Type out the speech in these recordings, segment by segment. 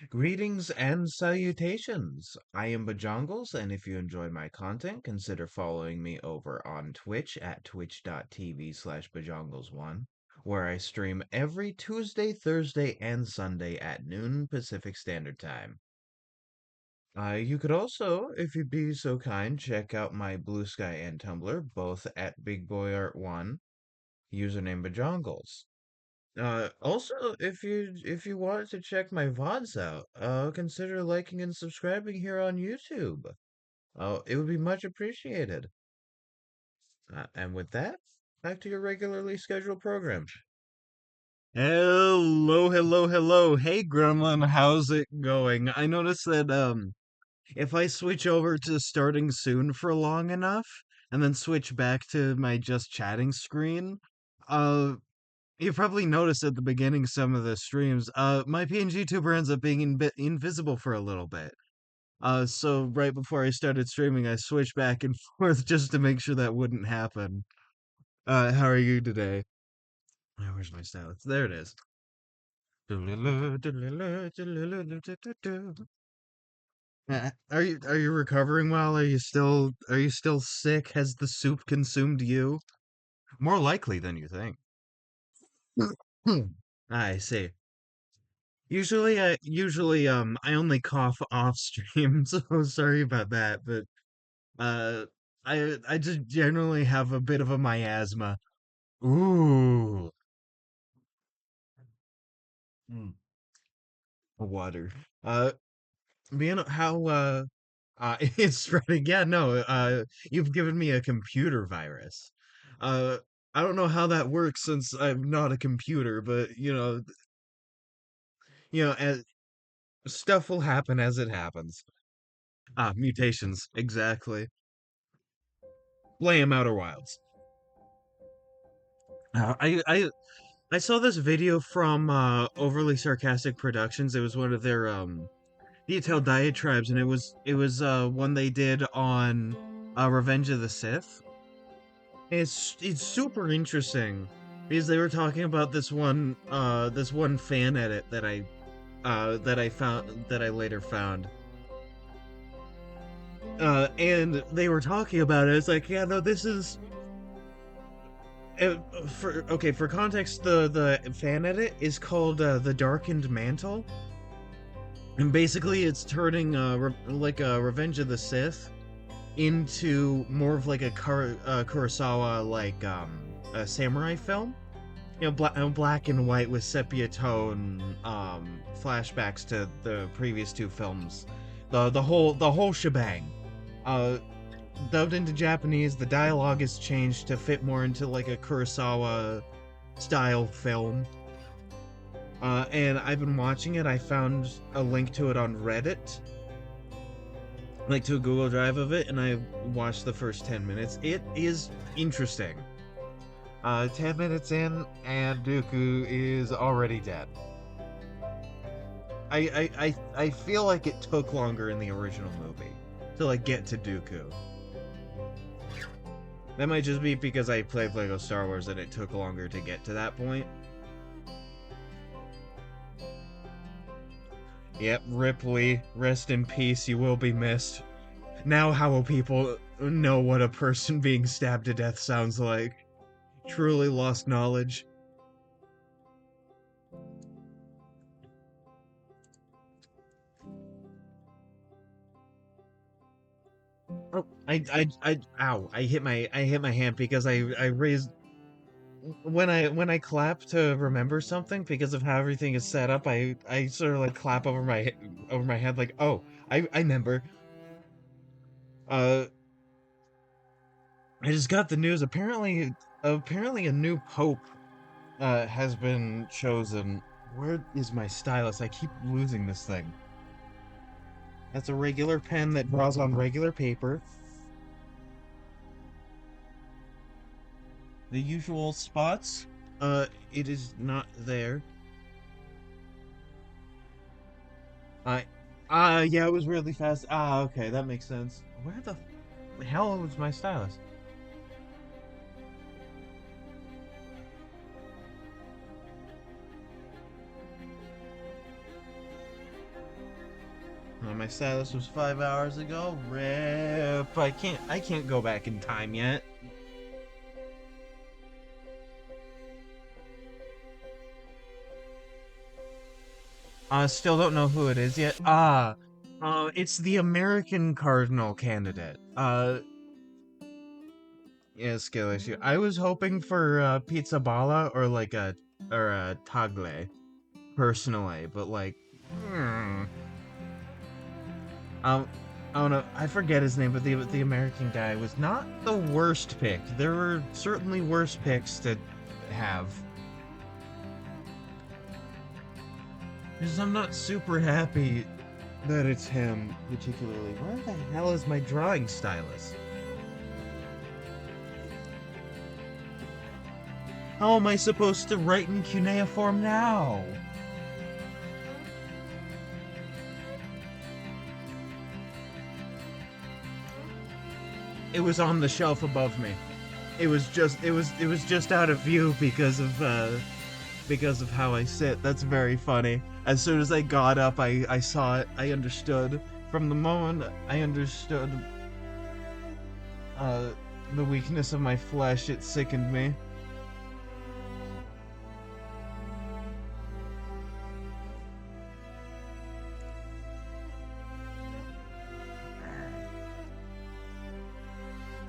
Greetings and salutations. I am Bajongles, and if you enjoy my content, consider following me over on Twitch at twitch.tv/Bajongles1, where I stream every Tuesday, Thursday, and Sunday at noon Pacific Standard Time. You could also, if you'd be so kind, check out my Bluesky and Tumblr, both at BigBoyArt1, username Bajongles. Also, if you wanted to check my VODs out, consider liking and subscribing here on YouTube. It would be much appreciated. And with that, back to your regularly scheduled program. Hello, hello, hello. Hey, Gremlin, how's it going? I noticed that if I switch over to starting soon for long enough, and then switch back to my just chatting screen, uh, you probably noticed at the beginning some of the streams, my PNG tuber ends up being invisible for a little bit. So right before I started streaming, I switched back and forth just to make sure that wouldn't happen. How are you today? Where's my stylus? There it is. Are you recovering well? Are you still sick? Has the soup consumed you? More likely than you think. I see. Usually I only cough off stream, so sorry about that, but uh I just generally have a bit of a miasma. Ooh. Mm, water. Uh Man, how it's spreading. Yeah, no, you've given me a computer virus. Uh I don't know how that works since I'm not a computer, but as stuff will happen as it happens. Mutations, exactly. Blame Outer Wilds. I saw this video from Overly Sarcastic Productions. It was one of their detailed diatribes, and it was one they did on Revenge of the Sith. It's super interesting because they were talking about this one fan edit that I later found. And they were talking about it. It's like, yeah, no, this is for context. The fan edit is called the Darkened Mantle, and basically it's turning like a Revenge of the Sith into more of like a Kurosawa like a samurai film. Black and white with sepia tone flashbacks to the previous two films. The whole shebang. Uh, Dubbed into Japanese, the dialogue is changed to fit more into like a Kurosawa style film. And I've been watching it. I found a link to it on Reddit, like to a Google Drive of it, and I watched the first 10 minutes. It is interesting. 10 minutes in, and Dooku is already dead. I feel like it took longer in the original movie to like get to Dooku. That might just be because I played Lego Star Wars and it took longer to get to that point. Yep, Ripley, rest in peace, you will be missed. Now how will people know what a person being stabbed to death sounds like? Truly lost knowledge. Oh, ow! I hit my hand because I raised when I clap to remember something because of how everything is set up. I sort of like clap over my head like, oh, I remember. Uh, I just got the news. Apparently a new pope has been chosen. Where is my stylus? I keep losing this thing. That's a regular pen that draws on regular paper. The usual spots. It is not there. I, yeah, it was really fast. Okay, that makes sense. Where the hell was my stylus? My stylus was 5 hours ago. Rip. I can't go back in time yet. Still don't know who it is yet. It's the American Cardinal candidate. Yeah, skill issue. I was hoping for pizza bala or a tagle personally, but like, hmm. Um, I don't know. I forget his name, but the American guy was not the worst pick. There were certainly worse picks to have. Because I'm not super happy that it's him, particularly. Where the hell is my drawing stylus? How am I supposed to write in cuneiform now? It was on the shelf above me. It was just out of view because of how I sit. That's very funny. As soon as I got up, I saw it. I understood. From the moment I understood uh the weakness of my flesh, it sickened me.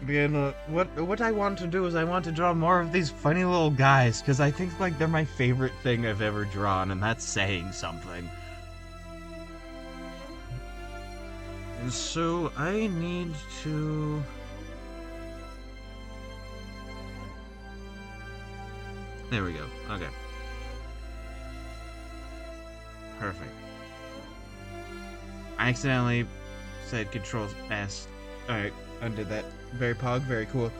And what I want to do is I want to draw more of these funny little guys because I think like they're my favorite thing I've ever drawn, and that's saying something. And so I need to. There we go. Okay. Perfect. I accidentally said Control S. Alright, undid that. Very pog, very cool.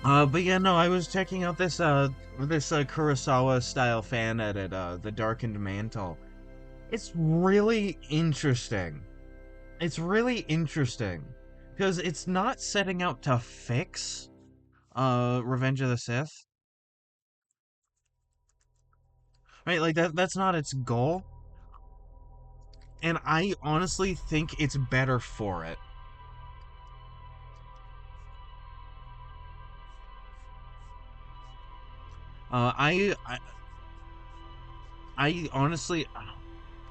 But yeah, no, I was checking out this Kurosawa style fan edit, The Darkened Mantle. It's really interesting. It's really interesting. Because it's not setting out to fix, Revenge of the Sith. Right, like that's not its goal. And I honestly think it's better for it. I honestly,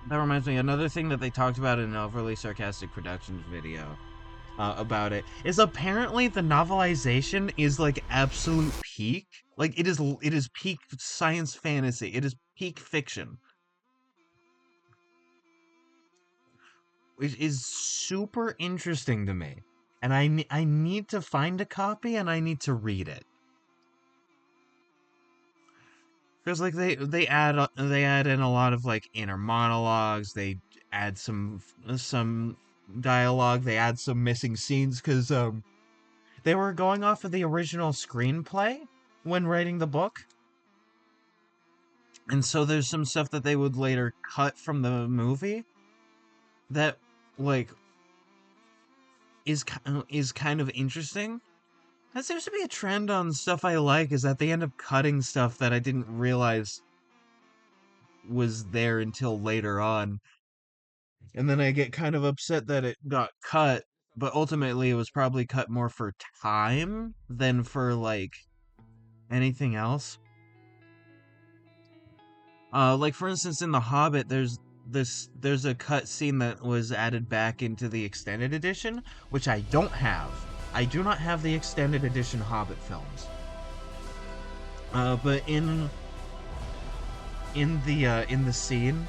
that reminds me, another thing that they talked about in an overly sarcastic productions video about it is apparently the novelization is like absolute peak. Like it is peak science fantasy. It is peak fiction, which is super interesting to me. And I need to find a copy and I need to read it. Because like they add in a lot of like inner monologues. They add some dialogue. They add some missing scenes because they were going off of the original screenplay when writing the book, and so there's some stuff that they would later cut from the movie that like is kind of interesting. That seems to be a trend on stuff I like, is that they end up cutting stuff that I didn't realize was there until later on. And then I get kind of upset that it got cut, but ultimately it was probably cut more for time than for like anything else. Like for instance in The Hobbit there's a cut scene that was added back into the extended edition, which I don't have. I do not have the extended edition Hobbit films. But in the scene,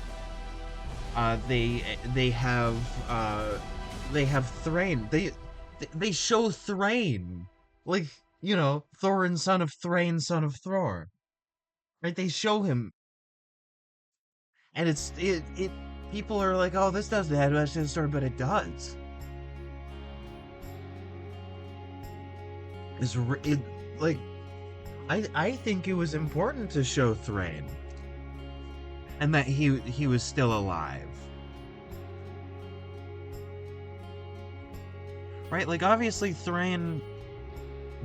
they have Thrain. They show Thrain, like, Thorin, son of Thrain, son of Thor. Right? They show him, and it. People are like, "Oh, this doesn't add much to the story," but it does. Like, I think it was important to show Thrain, and that he was still alive. Right? Like, obviously Thrain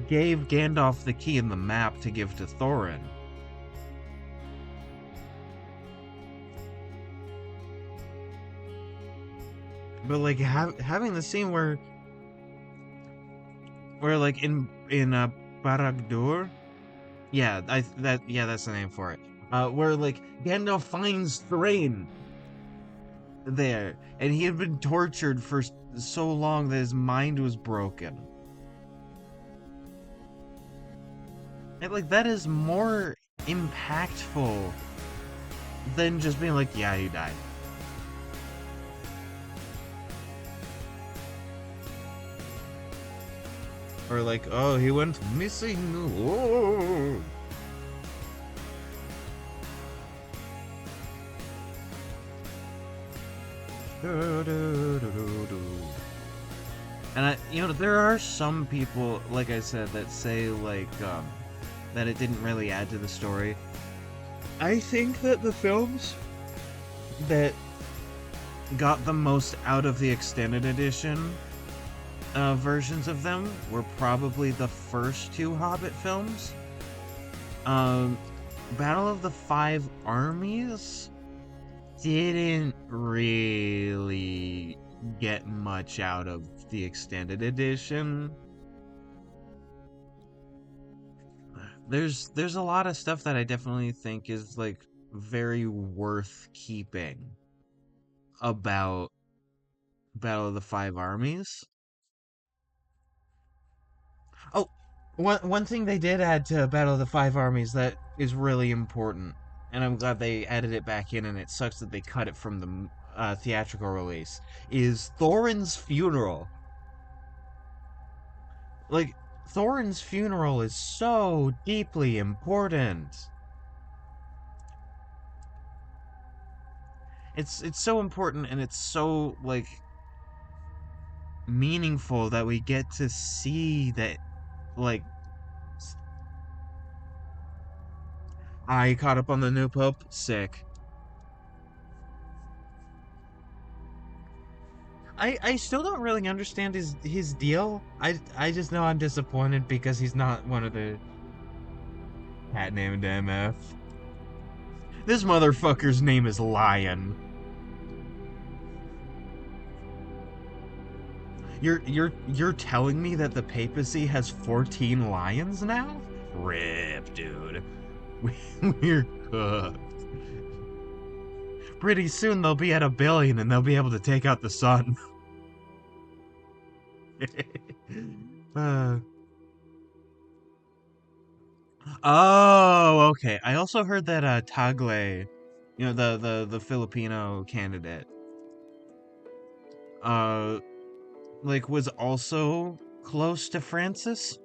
gave Gandalf the key and the map to give to Thorin. But like having the scene where like in Barad-dûr, that's the name for it. Where like Gandalf finds Thrain there, and he had been tortured for so long that his mind was broken. And like that is more impactful than just being like, yeah, he died. Or like, oh, he went missing. Oh. And there are some people, like I said, that say like that it didn't really add to the story. I think that the films that got the most out of the extended edition versions of them were probably the first two Hobbit films. Um, Battle of the Five Armies didn't really get much out of the extended edition. There's a lot of stuff that I definitely think is like very worth keeping about Battle of the Five Armies. Oh, one thing they did add to Battle of the Five Armies that is really important, and I'm glad they added it back in, and it sucks that they cut it from the theatrical release, is Thorin's funeral. Like, Thorin's funeral is so deeply important. It's so important, and it's so like meaningful that we get to see that, like, I caught up on the new Pope. Sick. I still don't really understand his deal. I just know I'm disappointed because he's not one of the cat named MF. This motherfucker's name is Lion. You're telling me that the papacy has 14 lions now? Rip, dude. We're cooked. Pretty soon they'll be at 1 billion and they'll be able to take out the sun. uh, oh, okay. I also heard that Tagle, the Filipino candidate, uh, like was also close to Francis,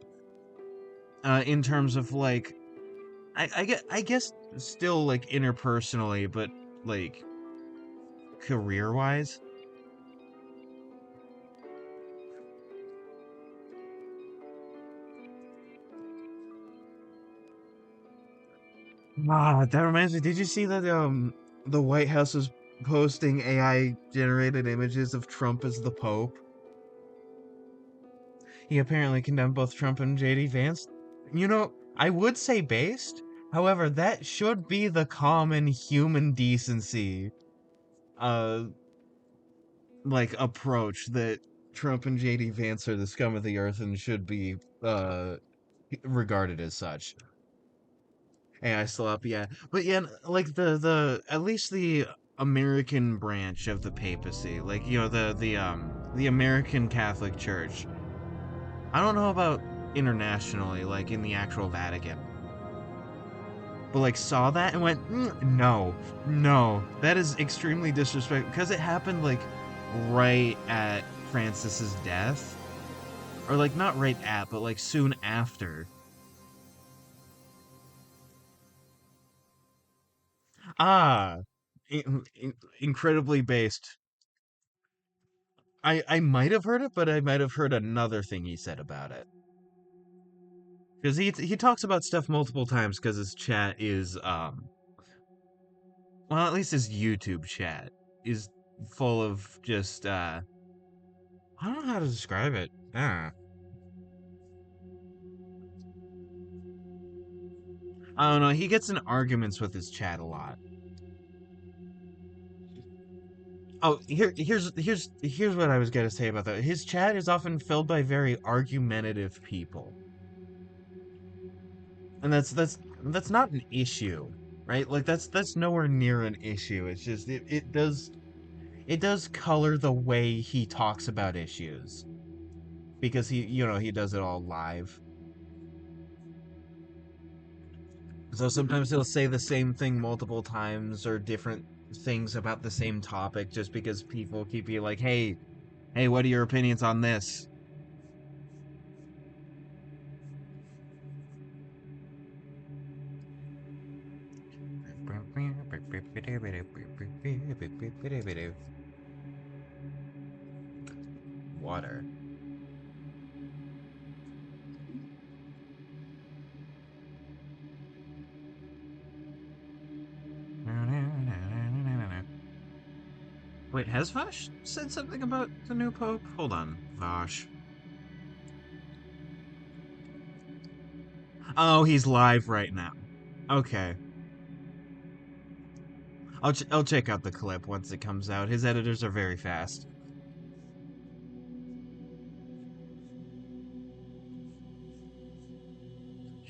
in terms of like, I guess still like interpersonally, but like career wise. Ah, that reminds me. Did you see that the White House is posting AI generated images of Trump as the Pope? He apparently condemned both Trump and JD Vance. I would say based. However, that should be the common human decency uh like approach that Trump and JD Vance are the scum of the earth and should be regarded as such. AI still up, yeah. But yeah, like the at least the American branch of the papacy, like the American Catholic Church. I don't know about internationally, like in the actual Vatican, but like saw that and went, no, no, that is extremely disrespectful because it happened like right at Francis's death, or like not right at, but like soon after. Ah, incredibly based. I might have heard it, but I might have heard another thing he said about it. Because he talks about stuff multiple times because his chat is well, at least his YouTube chat is full of just I don't know how to describe it. I don't know. He gets in arguments with his chat a lot. Oh, here's what I was gonna say about that. His chat is often filled by very argumentative people, and that's not an issue, right? Like that's nowhere near an issue. It's just it does color the way he talks about issues because he does it all live. So sometimes he'll say the same thing multiple times or different things about the same topic just because people keep being like, hey, what are your opinions on this? Water. Wait, has Vosh said something about the new pope? Hold on, Vosh. Oh, he's live right now. Okay. I'll check out the clip once it comes out. His editors are very fast.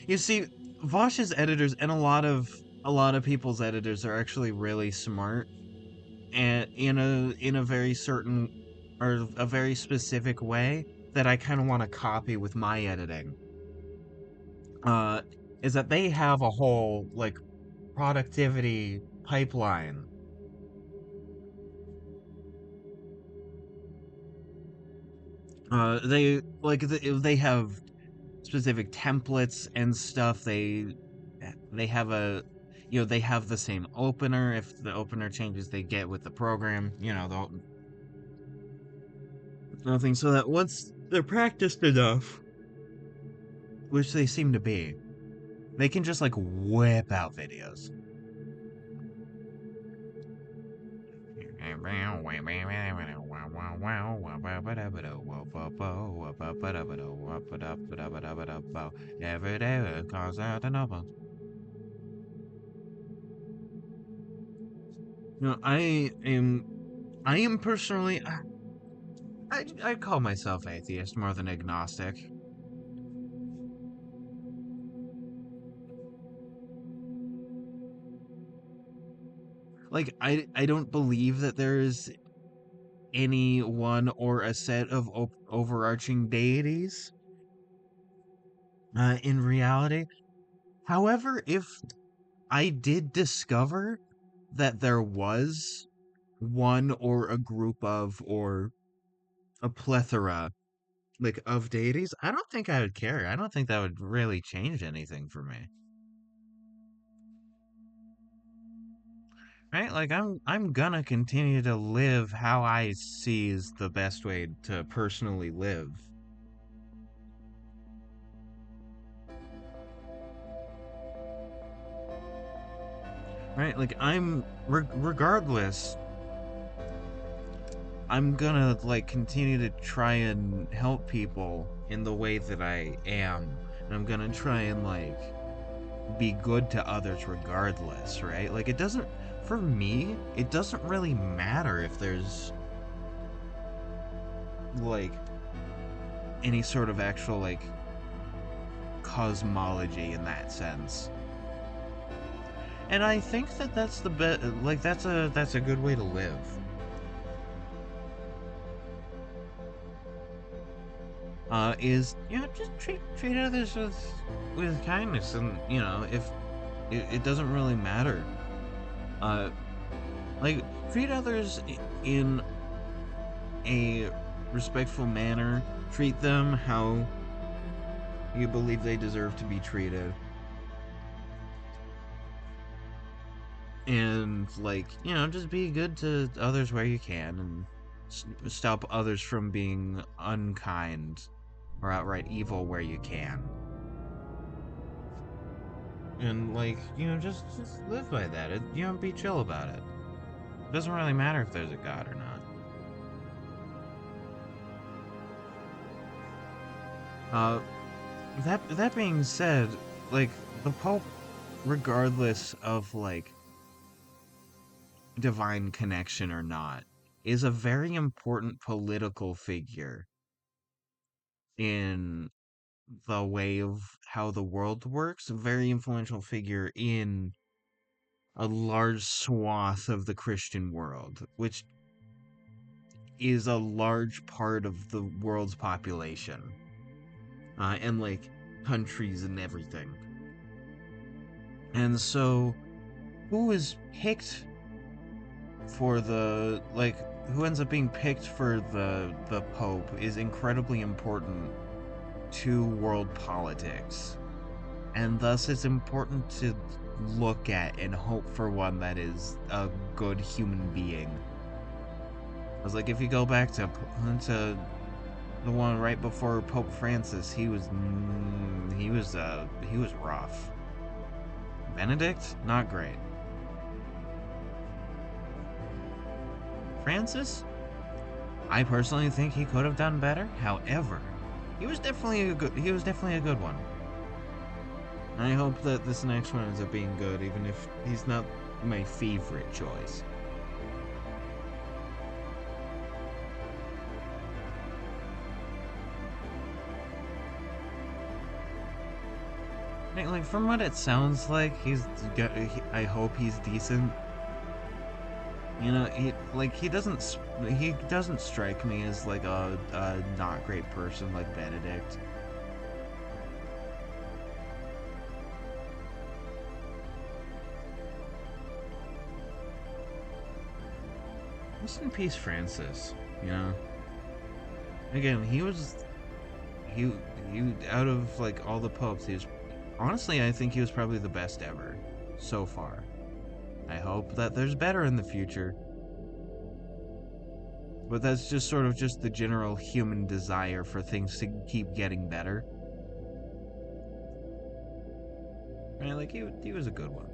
You see, Vosh's editors and a lot of people's editors are actually really smart and in a very certain or a very specific way that I kind of want to copy with my editing. Uh is that they have a whole like productivity pipeline. They have specific templates and stuff. They have they have the same opener. If the opener changes, they get with the program. Nothing. So that once they're practiced enough, which they seem to be, they can just like whip out videos. Every day comes out another. No, I am personally I call myself atheist more than agnostic. Like I don't believe that there is any one or a set of overarching deities in reality. However, if I did discover that there was one or a group of or a plethora of deities, I don't think I would care. I don't think that would really change anything for me. Right? Like I'm gonna continue to live how I see is the best way to personally live. Right? Like regardless, I'm gonna continue to try and help people in the way that I am. And I'm gonna try and be good to others regardless, right? Like it doesn't for me, it doesn't really matter if there's like any sort of actual cosmology in that sense. And I think that that's the best. That's a good way to live. Is just treat others with kindness, and if it doesn't really matter. Uh, like treat others in a respectful manner. Treat them how you believe they deserve to be treated. And just be good to others where you can, and stop others from being unkind or outright evil where you can. And just live by that. Be chill about it. It doesn't really matter if there's a god or not. That being said, the Pope, regardless of divine connection or not, is a very important political figure in the way of how the world works, a very influential figure in a large swath of the Christian world, which is a large part of the world's population, and countries and everything. And so, who is picked for who ends up being picked for the Pope is incredibly important to world politics. And thus it's important to look at and hope for one that is a good human being. Because if you go back to the one right before Pope Francis, he was rough. Benedict, not great. Francis, I personally think he could have done better. However, he was definitely a good one. I hope that this next one ends up being good, even if he's not my favorite choice. Like from what it sounds like, I hope he's decent. You know, he doesn't strike me as like a not great person like Benedict. Rest in peace, Francis. You know, again, he he out of like all the popes, he was honestly, I think he was probably the best ever so far. I hope that there's better in the future. But that's just sort of just the general human desire for things to keep getting better. Right? Like he was a good one.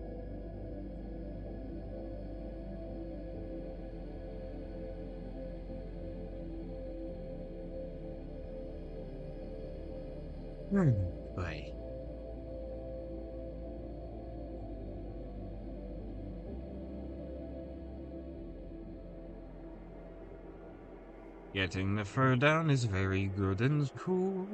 Bye. Getting the fur down is very good and cool.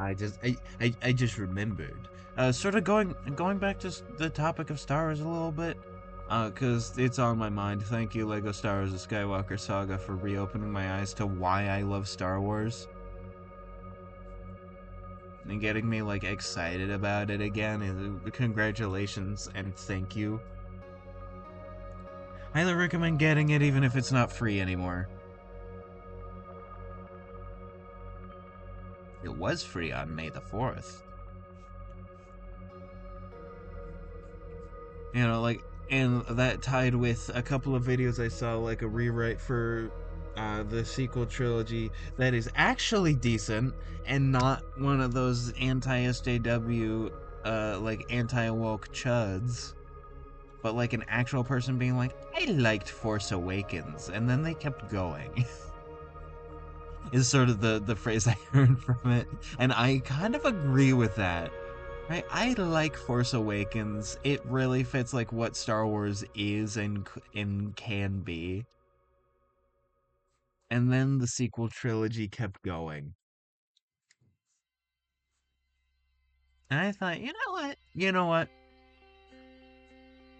I just remembered. Sort of going back to the topic of Star Wars a little bit. Cause it's on my mind. Thank you, Lego Star Wars: The Skywalker Saga, for reopening my eyes to why I love Star Wars and getting me like excited about it again. Congratulations and thank you. Highly recommend getting it, even if it's not free anymore. It was free on May the 4th. You know, like, and that tied with a couple of videos I saw, like a rewrite for the sequel trilogy that is actually decent and not one of those anti-SJW, like anti-woke chuds, but like an actual person being like, I liked Force Awakens, and then they kept going. Is sort of the phrase I heard from it, and I kind of agree with that. Right, I like Force Awakens. It really fits like what Star Wars is and can be. And then the sequel trilogy kept going. And I thought, you know what? You know what?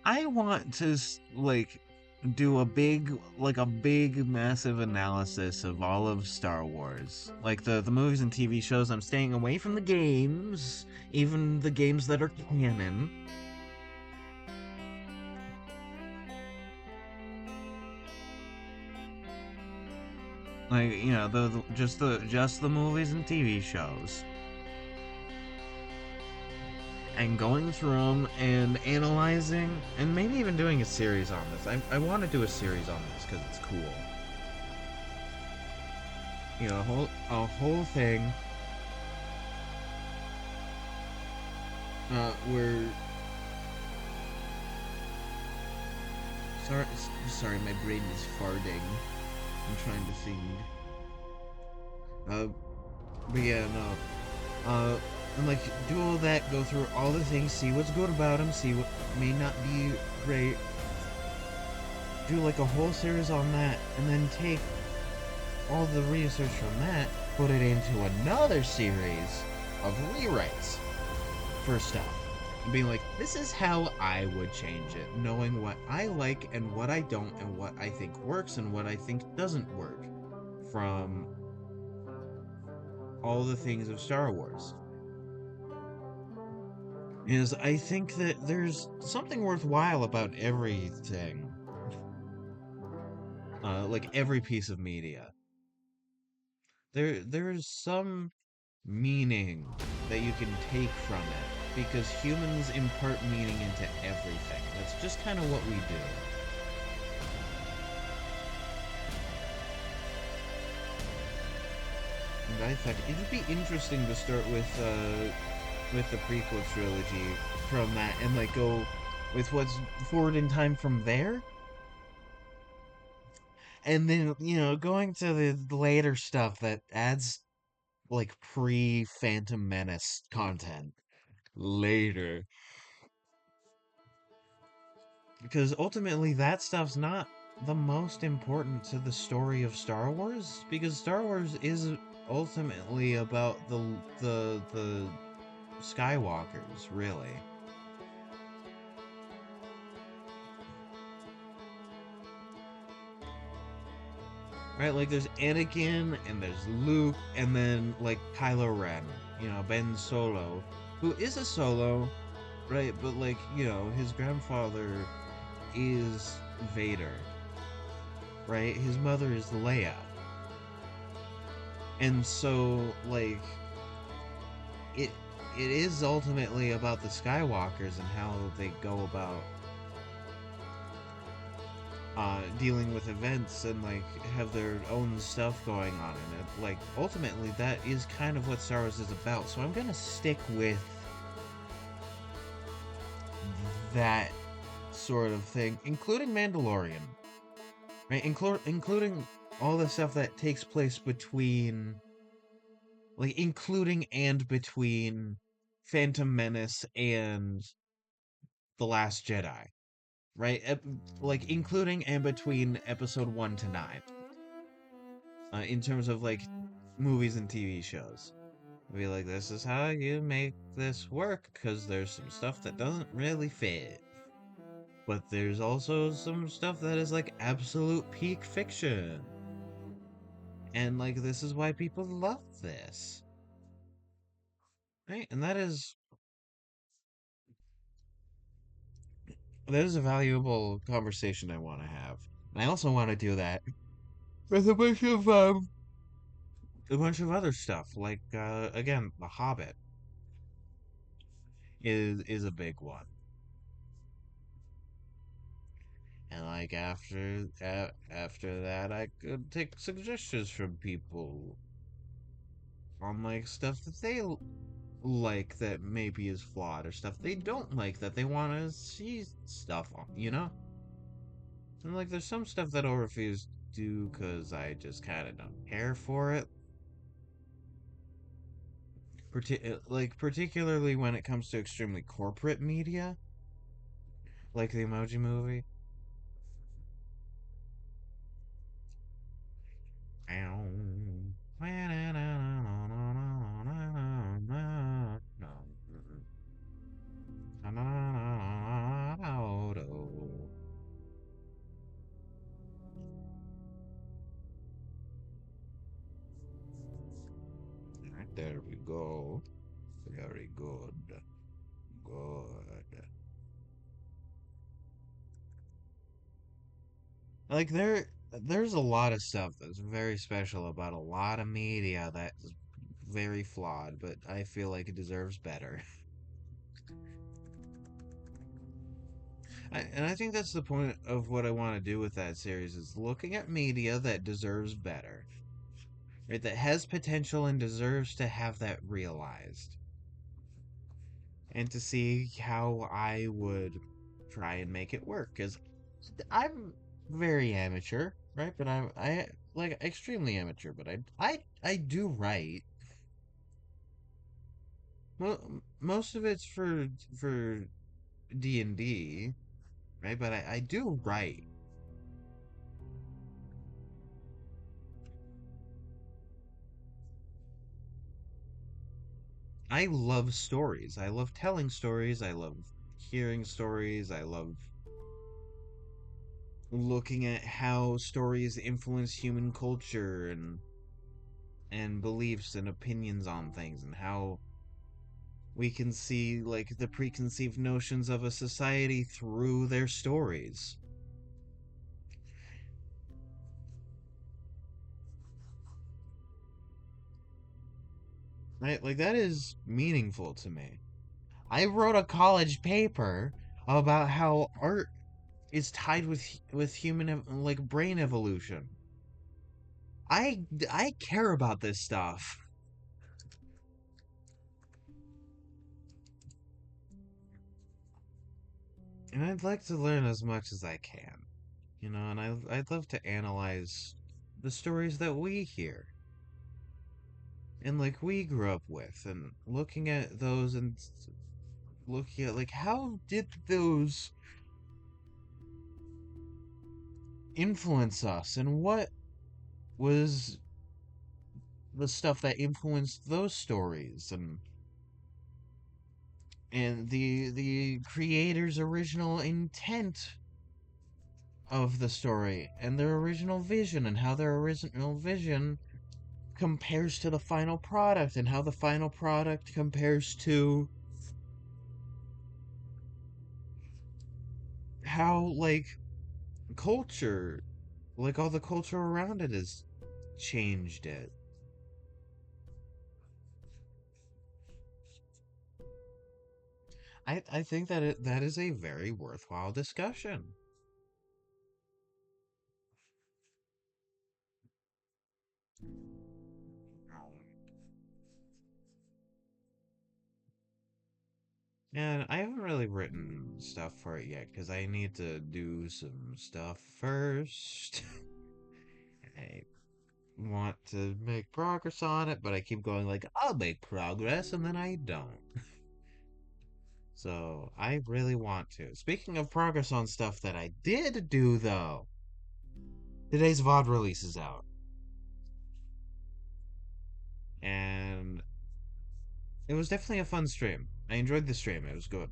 I want to like do a big massive analysis of all of Star Wars. Like the movies and TV shows. I'm staying away from the games, even the games that are canon. Like, you know, just the movies and TV shows. And going through them and analyzing and maybe even doing a series on this. I want to do a series on this because it's cool. You know, a whole thing where sorry, my brain is farting. I'm trying to think. Uh, but yeah, no. And like do all that, go through all the things, see what's good about them, see what may not be great. Do like a whole series on that, and then take all the research from that, put it into another series of rewrites for stuff. Being like, this is how I would change it, knowing what I like and what I don't, and what I think works and what I think doesn't work from all the things of Star Wars. Is I think that there's something worthwhile about everything. Like every piece of media. There's some meaning that you can take from it because humans impart meaning into everything. That's just kind of what we do. And I thought it'd be interesting to start with the prequel trilogy from that and like go with what's forward in time from there. And then, going to the later stuff that adds like pre Phantom Menace content later. Because ultimately that stuff's not the most important to the story of Star Wars because Star Wars is ultimately about the Skywalkers, really. Right? Like there's Anakin and there's Luke and then like Kylo Ren, Ben Solo, who is a Solo, right? But like, his grandfather is Vader, right? His mother is Leia. And so like it it is ultimately about the Skywalkers and how they go about dealing with events and like have their own stuff going on in it. Like ultimately that is kind of what Star Wars is about. So I'm gonna stick with that sort of thing, including Mandalorian, right? Including all the stuff that takes place between, like, including and between Phantom Menace and The Last Jedi, right? Like, including and between episode 1 to 9, in terms of, like, movies and TV shows. Be like, this is how you make this work, because there's some stuff that doesn't really fit. But there's also some stuff that is, like, absolute peak fiction. And, like, this is why people love this. Right? And that is a valuable conversation I want to have. And I also want to do that with a bunch of other stuff. Like again, The Hobbit is a big one. And like after that, I could take suggestions from people on like stuff that they like that maybe is flawed, or stuff they don't like that they want to see stuff on. And like there's some stuff that I'll refuse to do because I just kind of don't care for it. Like particularly when it comes to extremely corporate media, like the Emoji Movie. Right, there we go. Very good. Good. Like there's a lot of stuff that's very special about a lot of media that's very flawed, but I feel like it deserves better. And I think that's the point of what I want to do with that series is looking at media that deserves better, right? That has potential and deserves to have that realized, and to see how I would try and make it work. Because I'm very amateur, right? But I like extremely amateur, but I do write. Well, most of it's for D&D, right? But I do write. I love stories. I love telling stories. I love hearing stories. I love looking at how stories influence human culture and beliefs and opinions on things, and how we can see like the preconceived notions of a society through their stories. Right? Like that is meaningful to me. I wrote a college paper about how art is tied with human like brain evolution. I care about this stuff. And I'd like to learn as much as I can. And I'd love to analyze the stories that we hear and like we grew up with, and looking at those and looking at like how did those influence us, and what was the stuff that influenced those stories, and the creator's original intent of the story and their original vision, and how their original vision compares to the final product, and how the final product compares to how like culture, like all the culture around it has changed it. I think that that is a very worthwhile discussion. And I haven't really written stuff for it yet because I need to do some stuff first. I want to make progress on it, but I keep going like, I'll make progress, and then I don't. So I really want to. Speaking of progress on stuff that I did do, though, today's VOD release is out. And it was definitely a fun stream. I enjoyed the stream, it was good.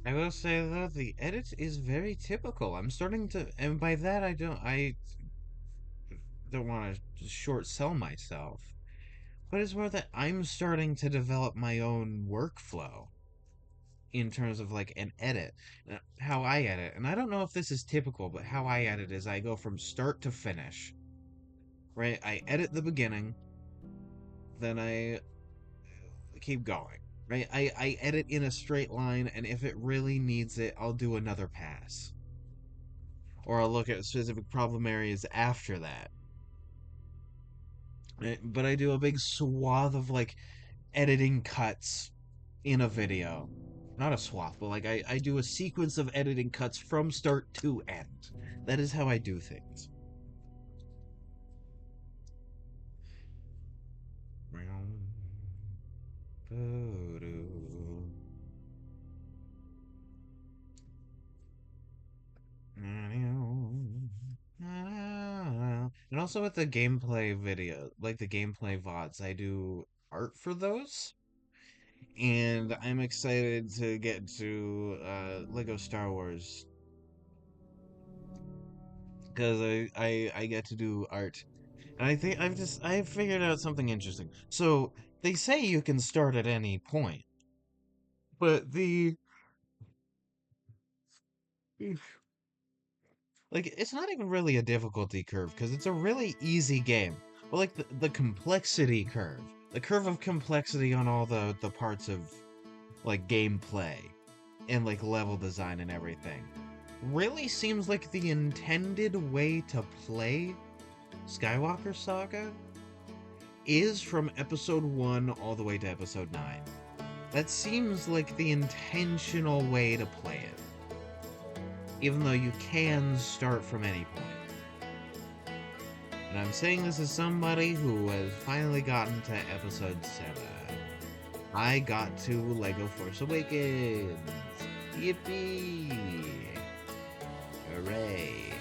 I will say though, the edit is very typical. I'm starting to, and by that I don't want to short sell myself, but it's more that I'm starting to develop my own workflow in terms of like an edit, how I edit. And I don't know if this is typical, but how I edit is I go from start to finish, right? I edit the beginning, then I keep going, right? I edit in a straight line, and if it really needs it, I'll do another pass. Or I'll look at specific problem areas after that. But I do a big swath of like editing cuts in a video. Not a swath, but like I do a sequence of editing cuts from start to end. That is how I do things. And also with the gameplay video, like the gameplay VODs, I do art for those. And I'm excited to get to Lego Star Wars because I get to do art. And I think I've figured out something interesting. So they say you can start at any point, but the like it's not even really a difficulty curve because it's a really easy game. But like the complexity curve, the curve of complexity on all the parts of like gameplay and like level design and everything really seems like the intended way to play Skywalker Saga is from episode 1 all the way to episode 9. That seems like the intentional way to play it, even though you can start from any point. And I'm saying this as somebody who has finally gotten to episode 7. I got to Lego Force Awakens. Yippee! Hooray!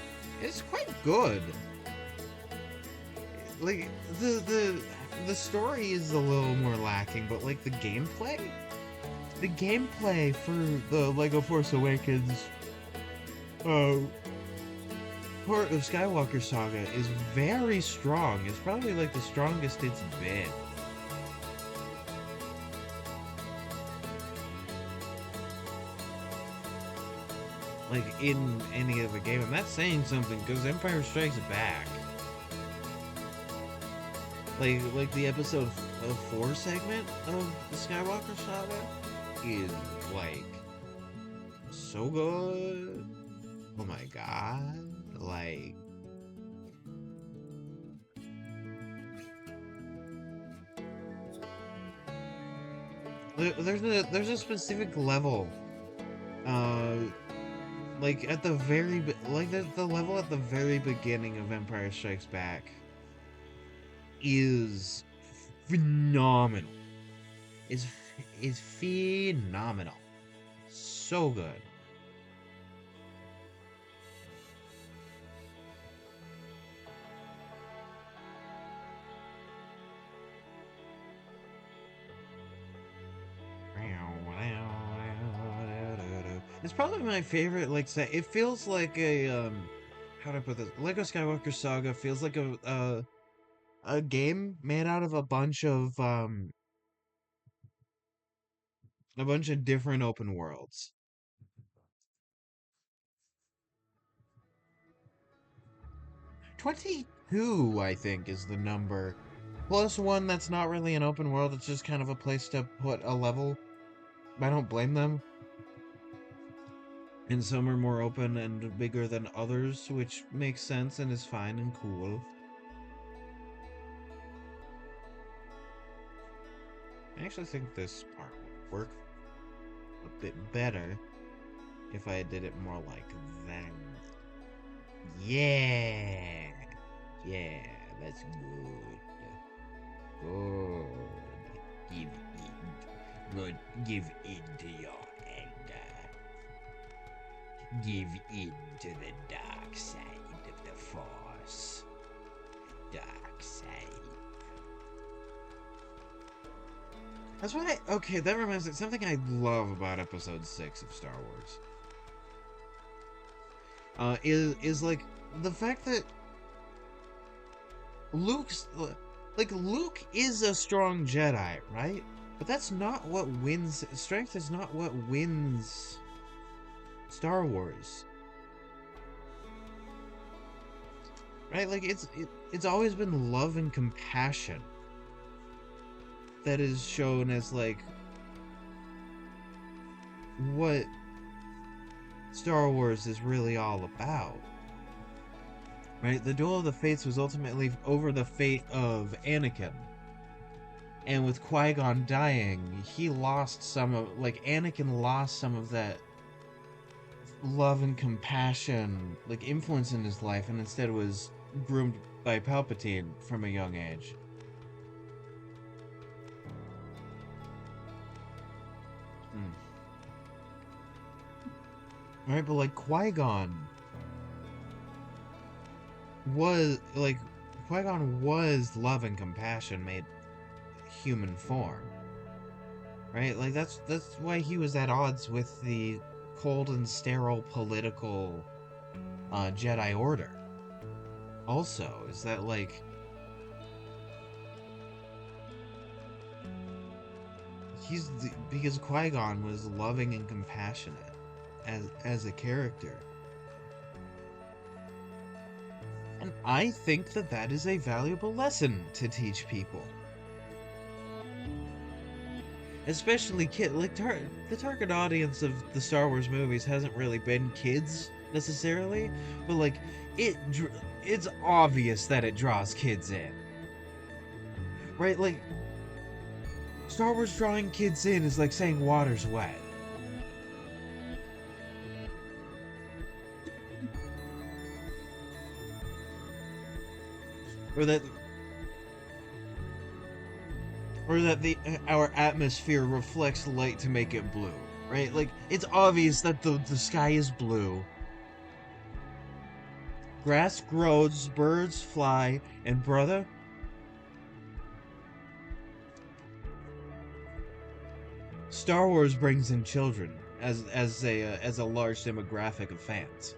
It's quite good. Like the story is a little more lacking, but like the gameplay for the Lego Force Awakens uh part of Skywalker Saga is very strong. It's probably like the strongest it's been. Like in any other game, and that's saying something because Empire Strikes Back, like the episode 4 segment of the Skywalker Saga is like so good. Oh my god. Like, there's a specific level, uh, like at the like the level at the very beginning of Empire Strikes Back is phenomenal. Is phenomenal. So good. It's probably my favorite. Like, it feels like a how do I put this? Lego Skywalker Saga feels like a game made out of a bunch of different open worlds. 22, I think, is the number. Plus one that's not really an open world, it's just kind of a place to put a level. I don't blame them. And some are more open and bigger than others, which makes sense and is fine and cool. I actually think this part would work a bit better if I did it more like that. Yeah! Yeah, that's good. Good. Give in. Good. Give in to your anger. Give in to the dark side of the Force. Dark side. That's what okay, that reminds me, something I love about episode 6 of Star Wars. Is like the fact that Luke's like Luke is a strong Jedi, right? But that's not what wins. Strength is not what wins Star Wars, right? Like it's always been love and compassion that is shown as like what Star Wars is really all about. Right? The Duel of the Fates was ultimately over the fate of Anakin. And with Qui-Gon dying, he lost some of, like, Anakin lost some of that love and compassion, like, influence in his life, and instead was groomed by Palpatine from a young age. Mm. Right, but, like, was, like, Qui-Gon was love and compassion made human form. Right? Like that's why he was at odds with the cold and sterile political Jedi Order. Also, is that like because Qui-Gon was loving and compassionate as a character. And I think that that is a valuable lesson to teach people. Especially the target audience of the Star Wars movies hasn't really been kids necessarily, but like it's obvious that it draws kids in, right? Like Star Wars drawing kids in is like saying water's wet. Or that our atmosphere reflects light to make it blue, right? Like it's obvious that the sky is blue. Grass grows, birds fly, and brother, Star Wars brings in children as a large demographic of fans.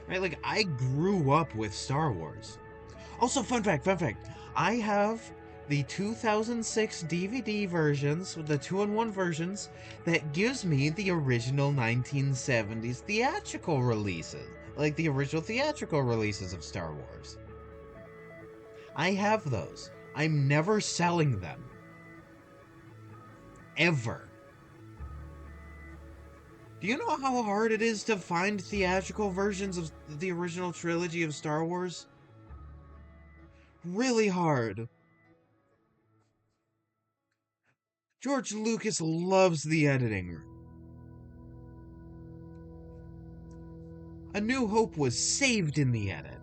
Right? Like I grew up with Star Wars. Also, fun fact. I have the 2006 DVD versions, the 2-in-1 versions, that gives me the original 1970s theatrical releases. Like the original theatrical releases of Star Wars. I have those. I'm never selling them. Ever. Do you know how hard it is to find theatrical versions of the original trilogy of Star Wars? Really hard. George Lucas loves the editing. A New Hope was saved in the edit.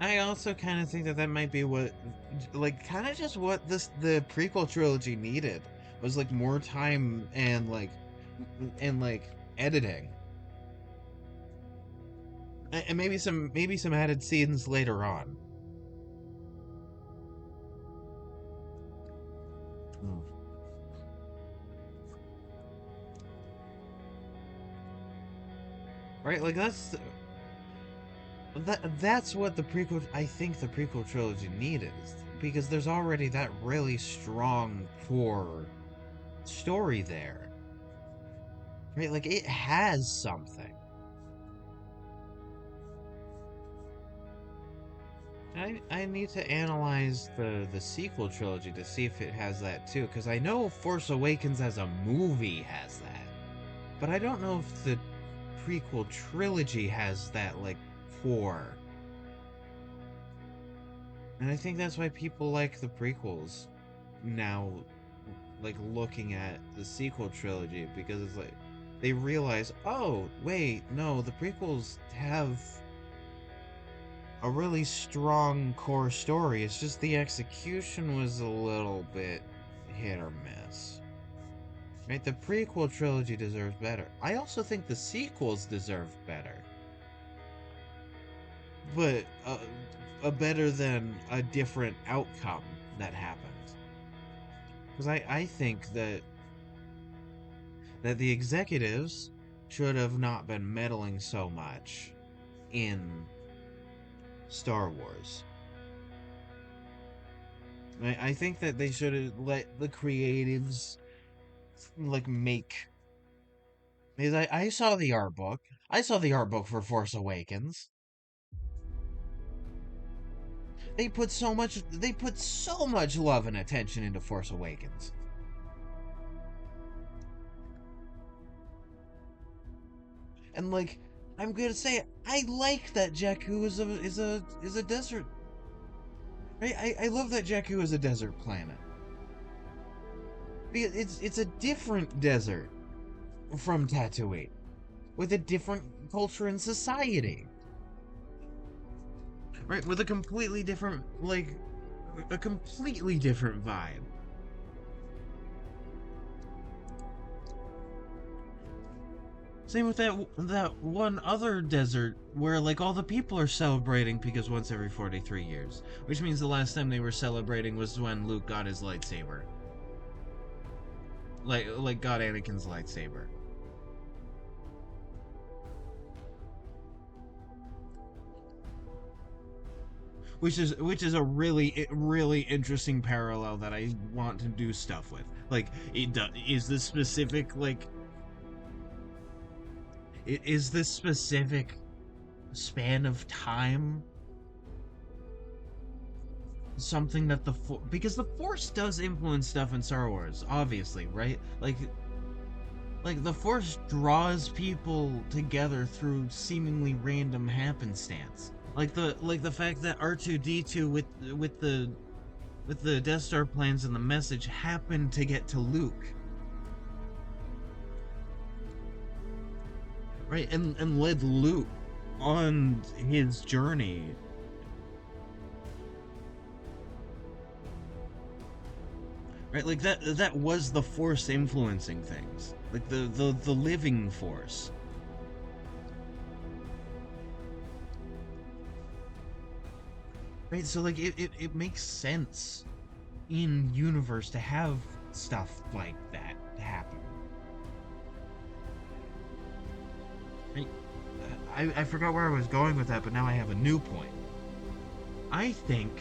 I also kind of think that that might be what, like, kind of just what the prequel trilogy needed was like more time and like editing, and maybe some added scenes later on. Hmm. Right, like that's what the prequel. I think the prequel trilogy needed because there's already that really strong core story there. Right, like it has something. I need to analyze the sequel trilogy to see if it has that too, because I know Force Awakens as a movie has that, but I don't know if the prequel trilogy has that like core. And I think that's why people like the prequels now, like looking at the sequel trilogy, because it's like they realize, oh wait, no, the prequels have a really strong core story. It's just the execution was a little bit hit or miss. Right? The prequel trilogy deserves better. I also think the sequels deserve better. But a better than a different outcome that happened. Because I think that the executives should have not been meddling so much in Star Wars. I think that they should have let the creatives like make, because I saw the art book. I saw the art book for Force Awakens. They put so much love and attention into Force Awakens. And like I'm gonna say I like that Jakku is a desert. Right? I love that Jakku is a desert planet. Because it's a different desert from Tatooine. With a different culture and society. Right? With a completely different vibe. Same with that one other desert where like all the people are celebrating because once every 43 years, which means the last time they were celebrating was when Luke got his lightsaber. Like got Anakin's lightsaber. Which is a really interesting parallel that I want to do stuff with. Like is this specific is this specific span of time something that because the Force does influence stuff in Star Wars, obviously, right? Like the Force draws people together through seemingly random happenstance. Like the fact that R2D2 with the Death Star plans and the message happened to get to Luke. Right? And led Luke on his journey. Right? Like that was the Force influencing things. Like the living Force. Right? So like it makes sense in universe to have stuff like that happen. Right? I forgot where I was going with that, but now I have a new point. I think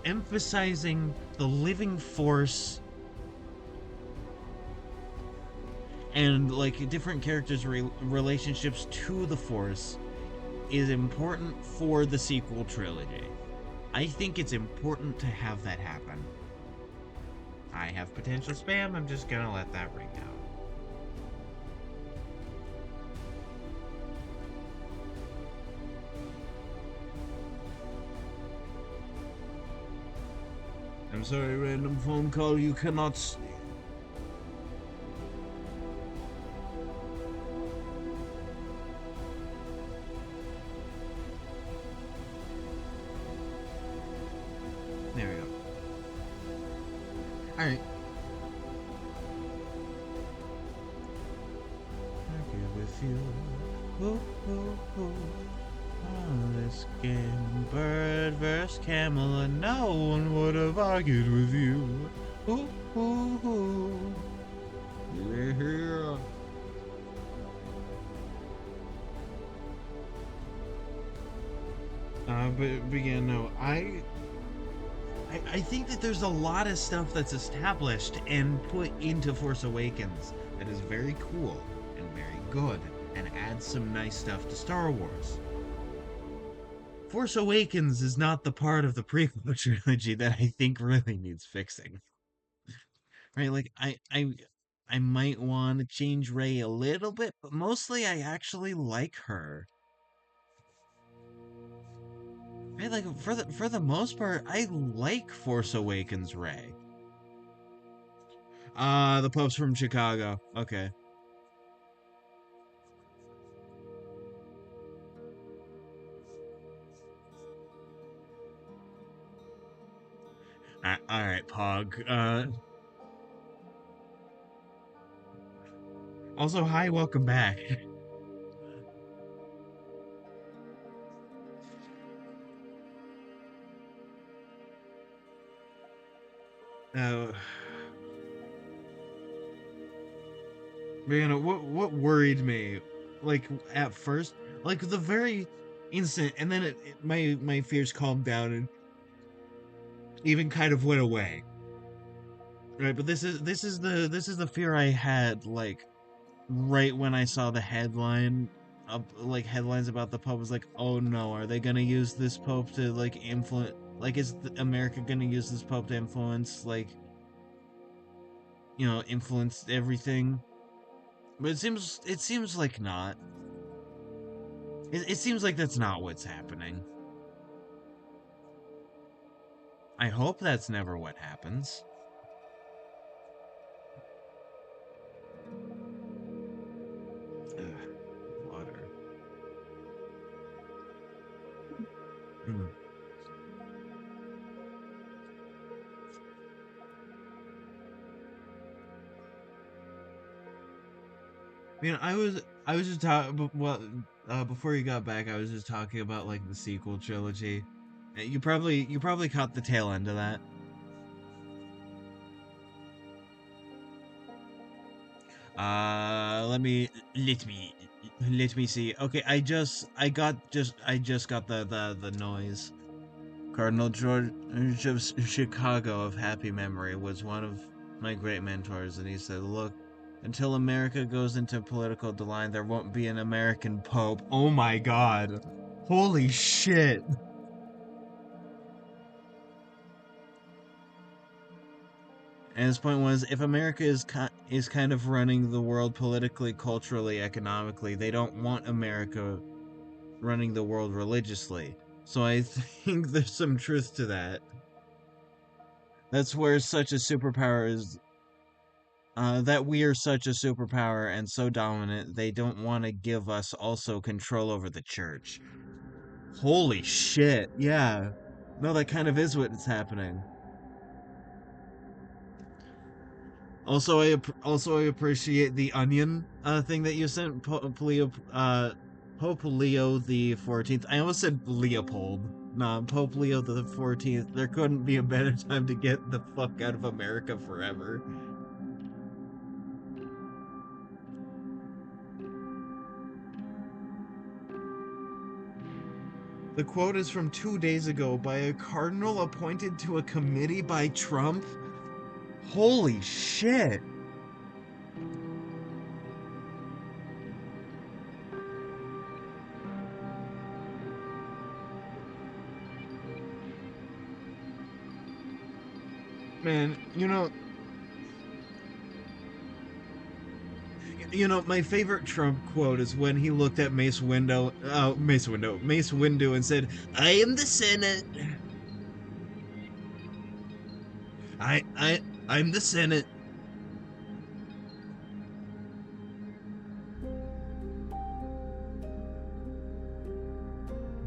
emphasizing the living Force and like different characters' relationships to the Force is important for the sequel trilogy. I think it's important to have that happen. I have potential spam. I'm just gonna let that ring out. I'm sorry, random phone call. You cannot. There we go. All right. Happy with you. Ooh, ooh, ooh. Oh, this game, bird versus camel, and no one would have argued with you. Ooh, ooh, ooh. Yeah. But yeah, no, I think that there's a lot of stuff that's established and put into Force Awakens that is very cool and very good and adds some nice stuff to Star Wars. Force Awakens is not the part of the prequel trilogy that I think really needs fixing. Right? Like I might want to change Rey a little bit, but mostly I actually like her. Right? Like for the most part, I like Force Awakens Rey. The Pope's from Chicago. Okay. All right, Pog. Also, hi, welcome back. Uh, man, what worried me, like at first, like the very instant, and then my fears calmed down and even kind of went away. Right, but this is the fear I had, like right when I saw the headline, like headlines about the Pope. Was like, oh no, are they gonna use this Pope to like influence? Like, is America gonna use this Pope to influence, like, influence everything? But it seems like not. It seems like that's not what's happening. I hope that's never what happens. Ugh, water. Mm. I was just talking. Well, before you got back, I was just talking about like the sequel trilogy. You probably caught the tail end of that. Let me see. Okay, I just got the noise. Cardinal George of Chicago of happy memory was one of my great mentors, and he said, "Look, until America goes into political decline, there won't be an American Pope." Oh my God! Holy shit! And his point was, if America is kind of running the world politically, culturally, economically, they don't want America running the world religiously. So I think there's some truth to that. That's where such a superpower is. That we are such a superpower and so dominant, they don't want to give us also control over the church. Holy shit! Yeah, no, that kind of is what's happening. Also I appreciate the onion thing that you sent, Pope Leo the 14th. I almost said Leopold. Nah, Pope Leo the 14th. There couldn't be a better time to get the fuck out of America forever. The quote is from 2 days ago by a cardinal appointed to a committee by Trump. Holy shit! Man, my favorite Trump quote is when he looked at Mace Windu and said, "I am the Senate. I, I, I'm the Senate."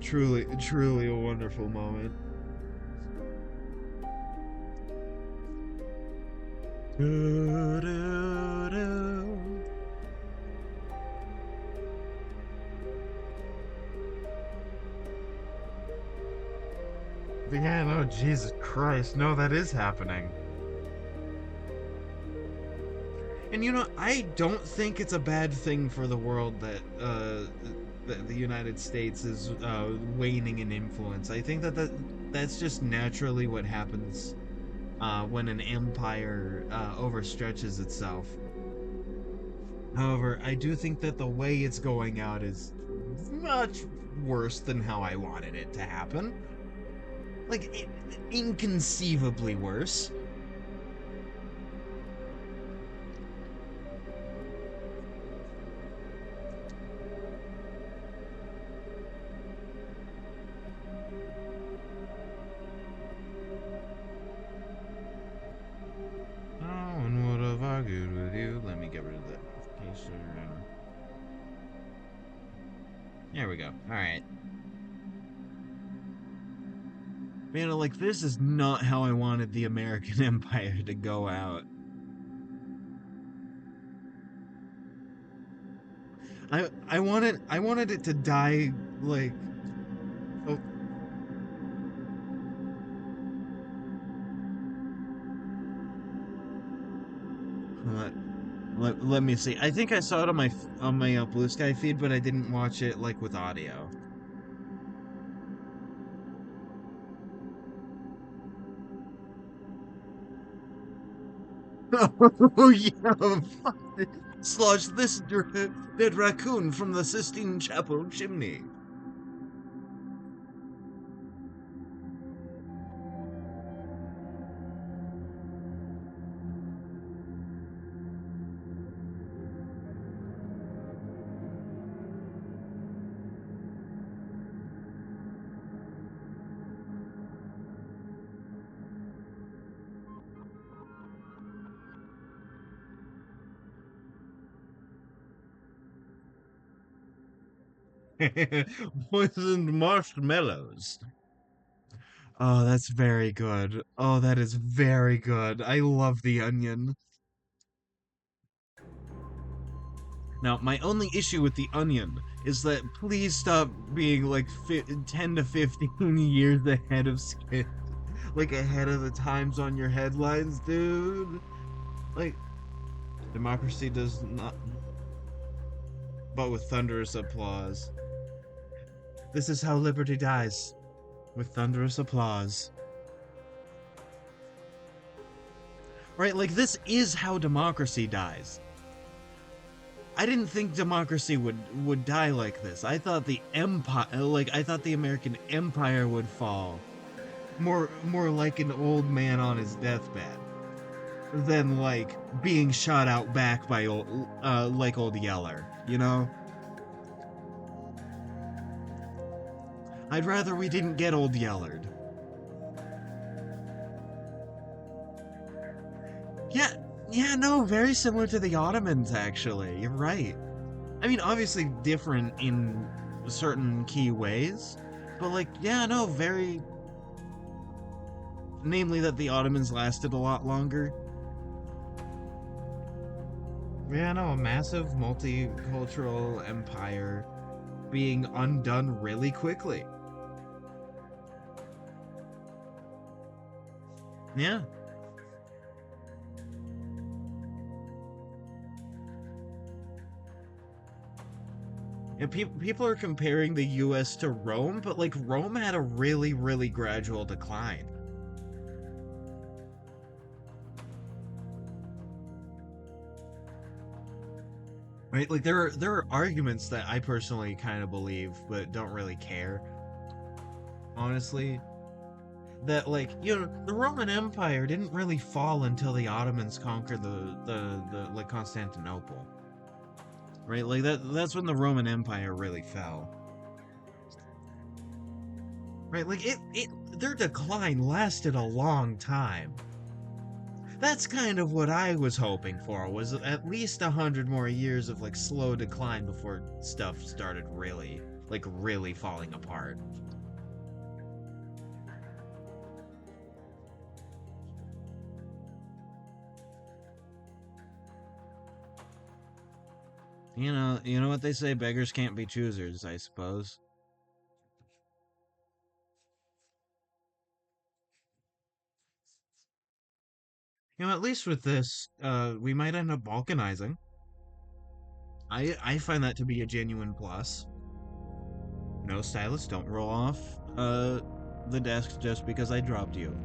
Truly, truly a wonderful moment. Do, do, do. Yeah, no, Jesus Christ, no, that is happening. And I don't think it's a bad thing for the world that the United States is waning in influence. I think that's just naturally what happens when an empire overstretches itself. However, I do think that the way it's going out is much worse than how I wanted it to happen. Like, inconceivably worse. Oh, and what have I argued with you? Let me get rid of that notification. There we go. Alright. Man, like, this is not how I wanted the American Empire to go out. I wanted it to die like oh let, let me see. I think I saw it on my Blue Sky feed, but I didn't watch it like with audio. Oh yeah, fuck it. Slosh this dead raccoon from the Sistine Chapel chimney. Poisoned marshmallows. Oh, that's very good. Oh, that is very good. I love the onion. Now, my only issue with the onion is that please stop being like 10 to 15 years ahead of like ahead of the times on your headlines, dude. Like, democracy does not, but with thunderous applause. This is how liberty dies, with thunderous applause. Right, like this is how democracy dies. I didn't think democracy would die like this. I thought the I thought the American Empire would fall. More like an old man on his deathbed than like being shot out back by old Yeller, you know? I'd rather we didn't get old Yellard. Yeah, yeah, no, very similar to the Ottomans actually. You're right. I mean, obviously different in certain key ways, but like, yeah, no, very. Namely, that the Ottomans lasted a lot longer. Yeah, no, a massive multicultural empire being undone really quickly. Yeah. And people are comparing the US to Rome, but like Rome had a really, really gradual decline. Right? Like there are arguments that I personally kind of believe, but don't really care. Honestly, that the Roman Empire didn't really fall until the Ottomans conquered the like Constantinople, right? Like that's when the Roman Empire really fell, right? Like it their decline lasted a long time. That's kind of what I was hoping for, was at least 100 more years of like slow decline before stuff started really falling apart. You know what they say, beggars can't be choosers, I suppose. At least with this, we might end up balkanizing. I find that to be a genuine plus. No, stylist, don't roll off the desk just because I dropped you.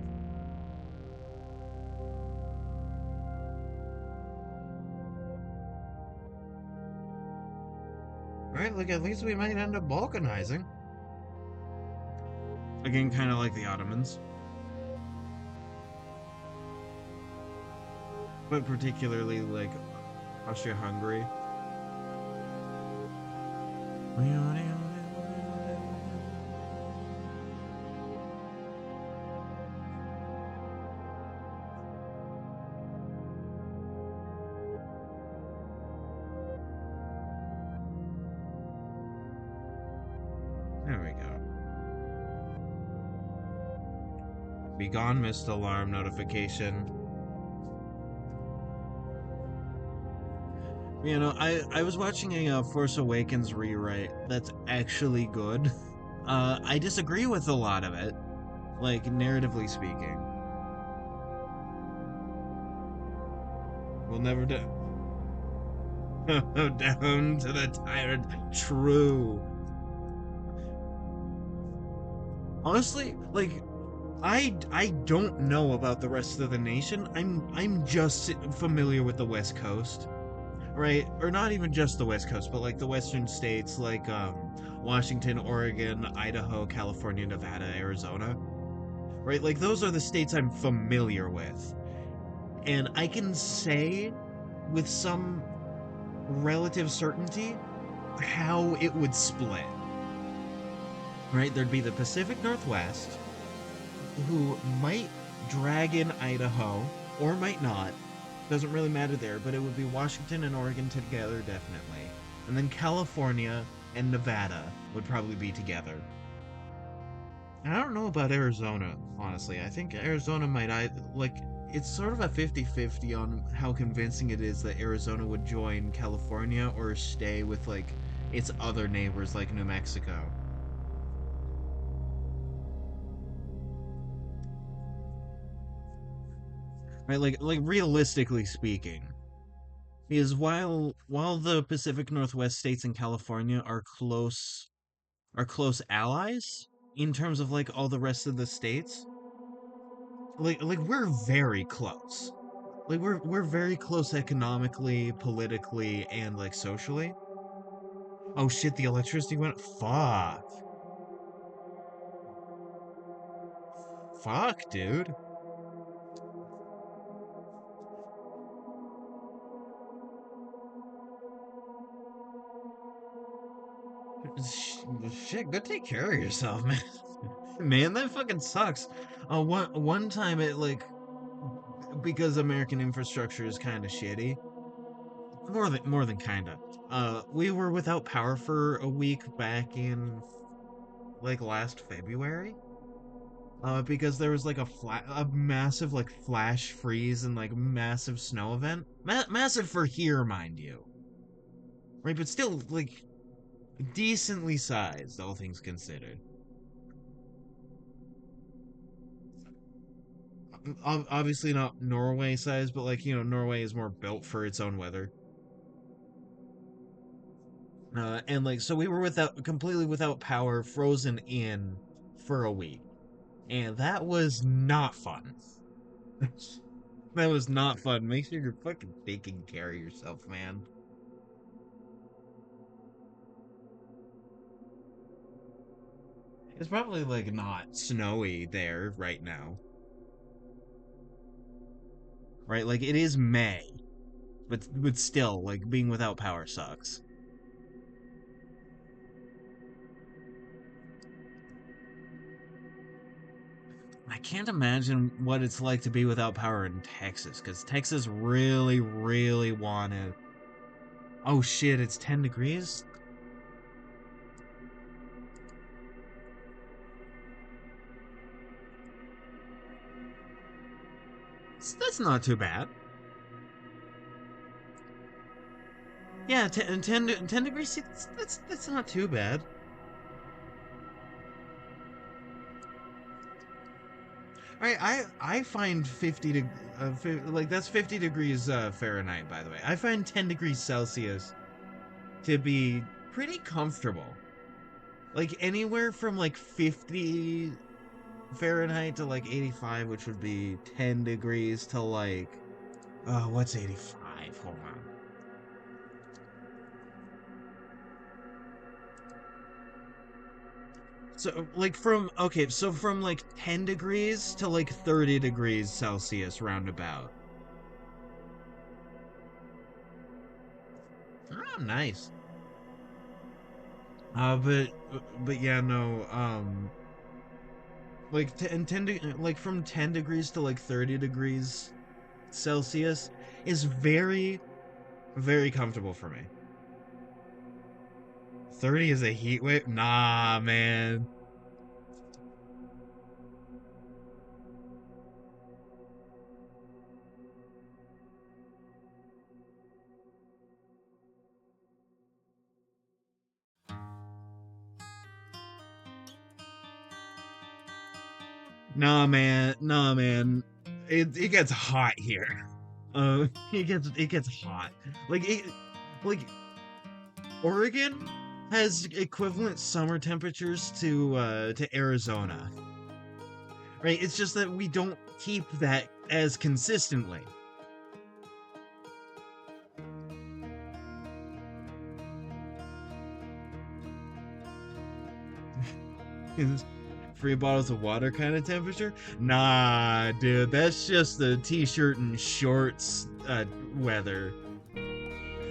Right, like at least we might end up balkanizing. Again, kind of like the Ottomans, but particularly like Austria-Hungary. There we go. Be gone, missed alarm notification. I was watching a Force Awakens rewrite that's actually good. I disagree with a lot of it, like narratively speaking. We'll never do. Down to the tyrant. True. Honestly, like I don't know about the rest of the nation. I'm just familiar with the West Coast, right? Or not even just the West Coast, but like the western states, like Washington, Oregon, Idaho, California, Nevada, Arizona, right? Like those are the states I'm familiar with, and I can say with some relative certainty how it would split. Right? There'd be the Pacific Northwest, who might drag in Idaho or might not. Doesn't really matter there, but it would be Washington and Oregon together, definitely. And then California and Nevada would probably be together. And I don't know about Arizona, honestly. I think Arizona might, it's sort of a 50-50 on how convincing it is that Arizona would join California or stay with, like, its other neighbors, like New Mexico. Right? Like realistically speaking, is while the Pacific Northwest states and California are close allies in terms of like all the rest of the states, like we're very close. Like we're very close economically, politically, and like socially. Oh shit, the electricity went. Fuck. Fuck, dude. Shit, go take care of yourself, man. Man, that fucking sucks. One time it like because American infrastructure is kind of shitty. More than kinda. We were without power for a week back in like last February. Because there was like a massive like flash freeze and like massive snow event. Massive for here, mind you. Right, but still like decently sized, all things considered. Obviously not Norway size, but like Norway is more built for its own weather. And like so we were completely without power, frozen in for a week, and that was not fun. That was not fun. Make sure you're fucking taking care of yourself, man. It's probably like not snowy there right now, right? Like it is May, but still, like being without power sucks. I can't imagine what it's like to be without power in Texas, because Texas really, really wanted. Oh shit! It's 10 degrees. That's not too bad. Yeah, 10 degrees. That's not too bad. I find like that's 50 degrees Fahrenheit, by the way. I find 10 degrees Celsius to be pretty comfortable. Like anywhere from like 50 Fahrenheit to like 85, which would be 10 degrees to like what's 85? Hold on. So like from okay, so from like 10 degrees to like 30 degrees Celsius roundabout. Oh, nice. But yeah, no. Like like from 10 degrees to like 30 degrees Celsius is very very comfortable for me. 30 is a heat wave? Nah, man. Nah, man. Nah, man. It gets hot here. It gets hot. Like it like Oregon has equivalent summer temperatures to Arizona. Right? It's just that we don't keep that as consistently. Is free bottles of water kind of temperature? Nah, dude, that's just the t-shirt and shorts weather.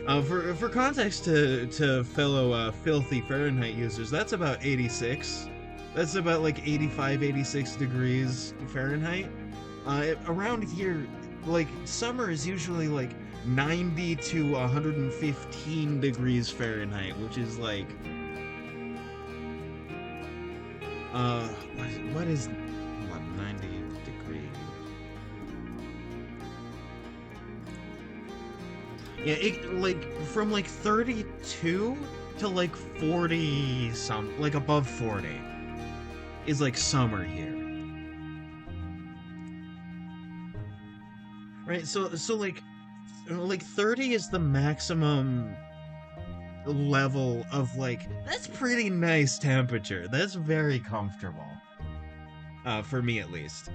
For context to fellow filthy Fahrenheit users, that's about 86. That's about like 85, 86 degrees Fahrenheit. Around here, like summer is usually like 90 to 115 degrees Fahrenheit, which is like uh what is what 90 degrees? Yeah, it like from like 32 to like 40 some like above 40 is like summer here. Right? So like 30 is the maximum level of like that's pretty nice temperature. That's very comfortable. For me at least.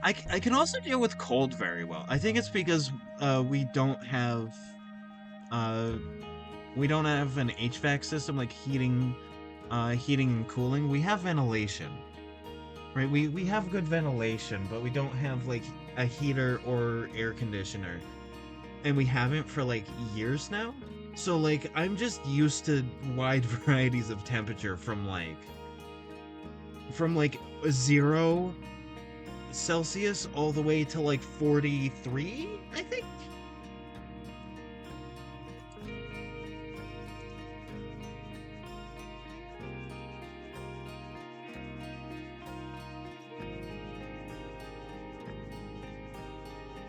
I can also deal with cold very well. I think it's because uh we don't have an HVAC system like heating and cooling. We have ventilation. Right? We have good ventilation, but we don't have like a heater or air conditioner. And we haven't for like years now. So like I'm just used to wide varieties of temperature from like 0 Celsius all the way to like 43, I think.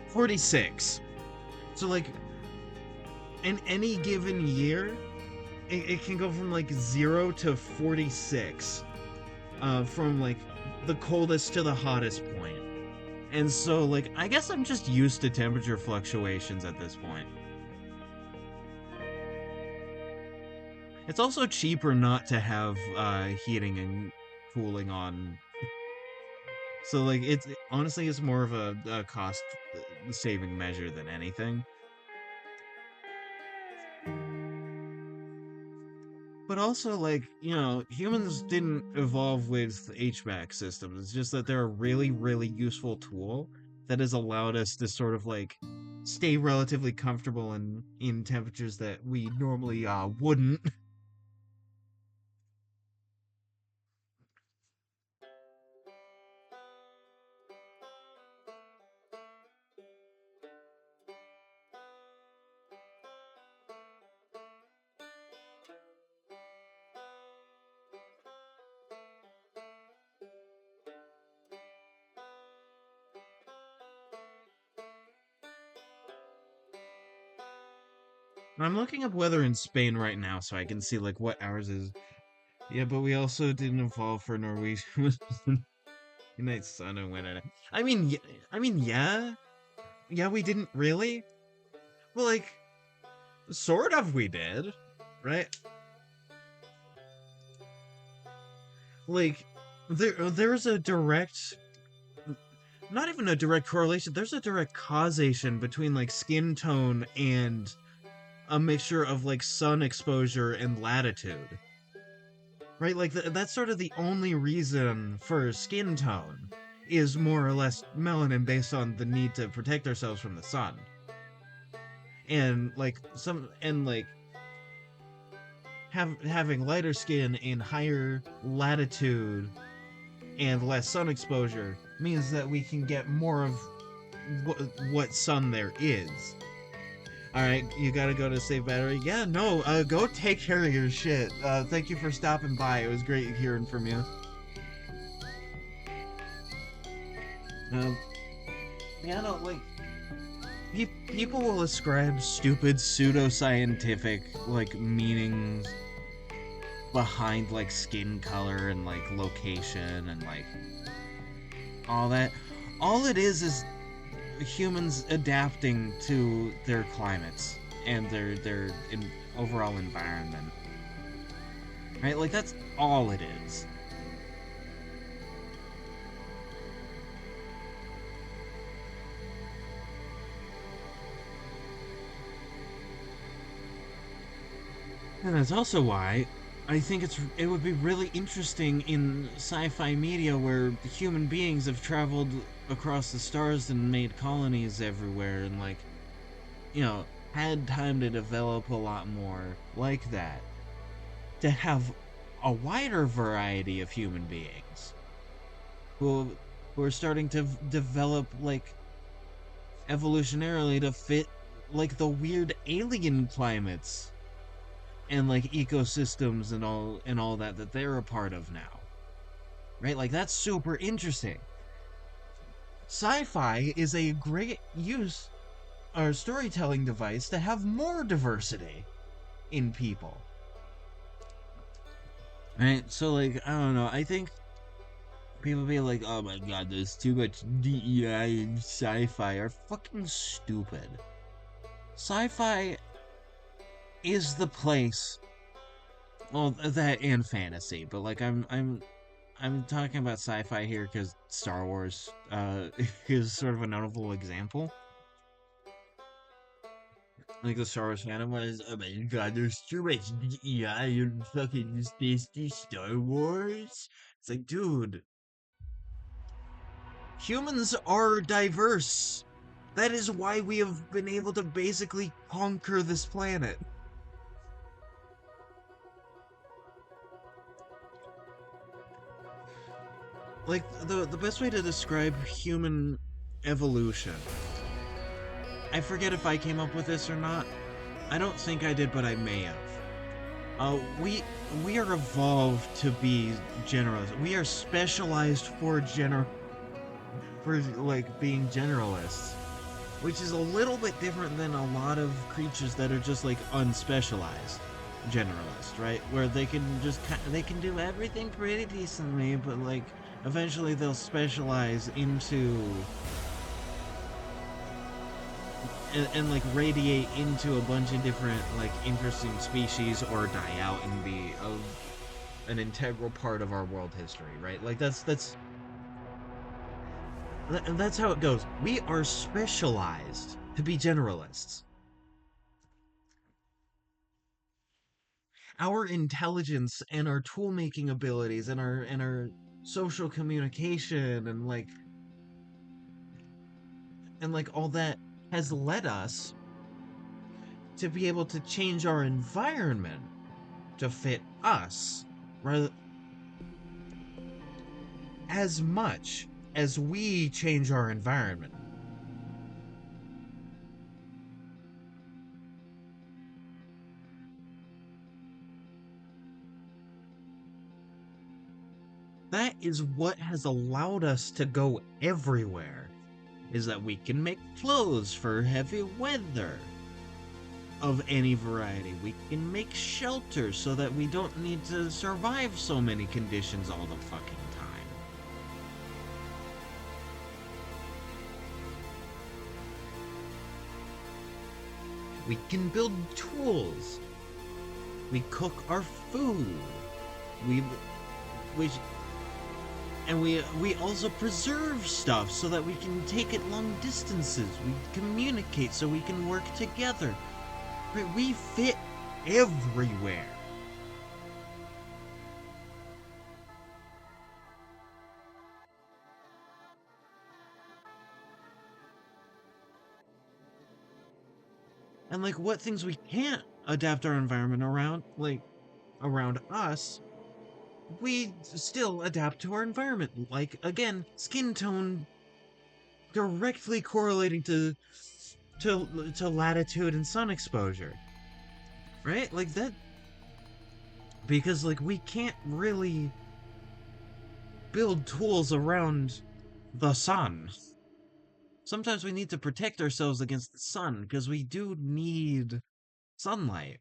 46. So like in any given year, it can go from like 0 to 46. From like the coldest to the hottest point. And so like I guess I'm just used to temperature fluctuations at this point. It's also cheaper not to have heating and cooling on. So like honestly it's more of a cost saving measure than anything. But also, like, humans didn't evolve with HVAC systems. It's just that they're a really, really useful tool that has allowed us to sort of like stay relatively comfortable in temperatures that we normally wouldn't. I'm looking up weather in Spain right now so I can see like what ours is. Yeah, but we also didn't evolve for Norwegian night sun and winter. I mean, yeah, yeah, we didn't really. Well, like, sort of, we did, right? Like, there's a direct, not even a direct correlation. There's a direct causation between like skin tone and a mixture of like sun exposure and latitude, right? Like that's sort of the only reason for skin tone is more or less melanin based on the need to protect ourselves from the sun. And like having lighter skin in higher latitude and less sun exposure means that we can get more of what sun there is. All right, you gotta go to save battery. Yeah, no, go take care of your shit. Thank you for stopping by. It was great hearing from you. Um, yeah, no, like people will ascribe stupid pseudoscientific like meanings behind like skin color and like location and like all that. All it is humans adapting to their climates and their overall environment. Right? Like that's all it is. And that's also why I think it would be really interesting in sci-fi media where human beings have traveled across the stars and made colonies everywhere and like, had time to develop a lot more like that. To have a wider variety of human beings who who are starting to develop like evolutionarily to fit like the weird alien climates and like ecosystems and all that they're a part of now. Right? Like that's super interesting. Sci-fi is a great use or storytelling device to have more diversity in people. Right? So like I don't know, I think people be like, "Oh my god, there's too much DEI in sci-fi," are fucking stupid. Sci-fi is the place. Well, that and fantasy, but like I'm talking about sci-fi here because Star Wars is sort of a notable example. Like the Star Wars fandom was, oh my god, there's too much DEI in fucking Star Wars. It's like, dude, humans are diverse. That is why we have been able to basically conquer this planet. Like the best way to describe human evolution. I forget if I came up with this or not. I don't think I did, but I may have. We are evolved to be generalists. We are specialized for like being generalists, which is a little bit different than a lot of creatures that are just like unspecialized generalists, right? Where they can do everything pretty decently, but like eventually they'll specialize into and like radiate into a bunch of different like interesting species or die out and be an integral part of our world history, right? Like that's how it goes. We are specialized to be generalists. our intelligence and our tool making abilities and our social communication and all that has led us to be able to change our environment to fit us rather as much as we change our environment. That is what has allowed us to go everywhere, is that we can make clothes for heavy weather of any variety. We can make shelter so that we don't need to survive so many conditions all the fucking time. We can build tools. We cook our food. We and we also preserve stuff so that we can take it long distances. We communicate so we can work together. Right? We fit everywhere. And what things we can't adapt our environment around, around us, we still adapt to our environment. Again, skin tone directly correlating to latitude and sun exposure. Right? That, because we can't really build tools around the sun. Sometimes we need to protect ourselves against the sun because we do need sunlight.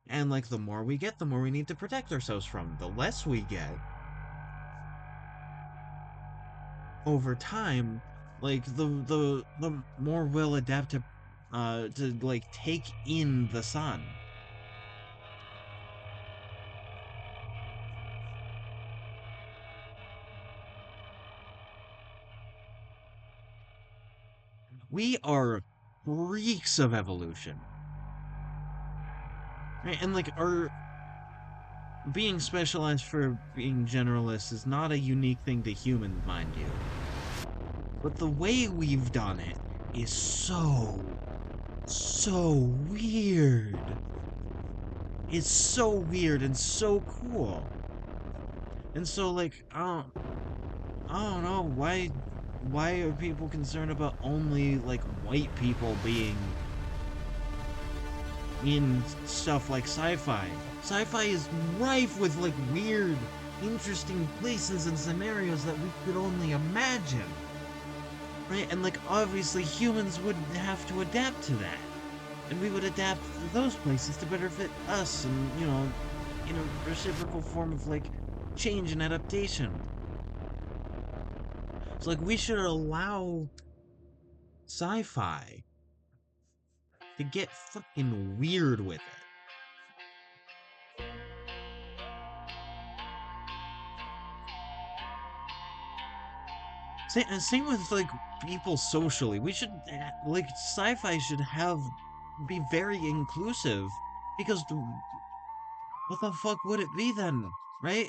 And the more we get, the more we need to protect ourselves from. The less we get, over time, the more we'll adapt to take in the sun. We are freaks of evolution. Right? And our being specialized for being generalists is not a unique thing to humans, mind you. But the way we've done it is so weird. It's so weird and so cool. And so I don't know why are people concerned about only white people being in stuff like sci-fi? Sci-fi is rife with weird, interesting places and scenarios that we could only imagine. Right? And obviously humans would have to adapt to that. And we would adapt to those places to better fit us and, in a reciprocal form of change and adaptation. So we should allow sci-fi to get fucking weird with it. Same with people socially. We should sci-fi should be very inclusive, because what the fuck would it be then, right?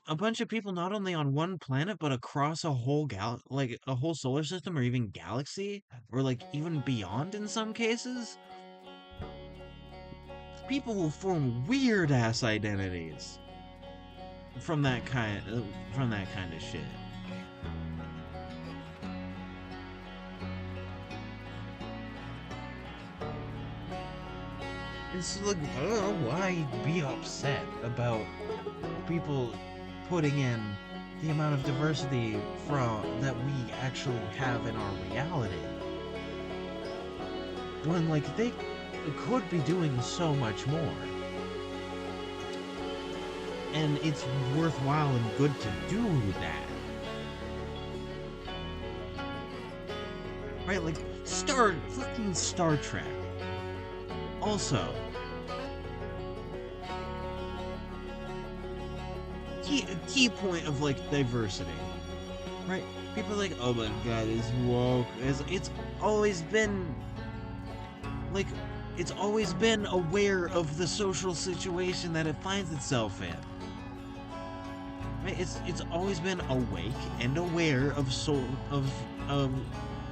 A bunch of people not only on one planet but across a whole a whole solar system or even galaxy, or even beyond in some cases. People will form weird ass identities from that kind of shit. It's I don't know why be upset about people putting in the amount of diversity that we actually have in our reality, when they could be doing so much more, and it's worthwhile and good to do that. Right? Fucking Star Trek. Also, key point of diversity, right? People are oh my god, it's woke. It's always been it's always been aware of the social situation that it finds itself in. Right? It's always been awake and aware of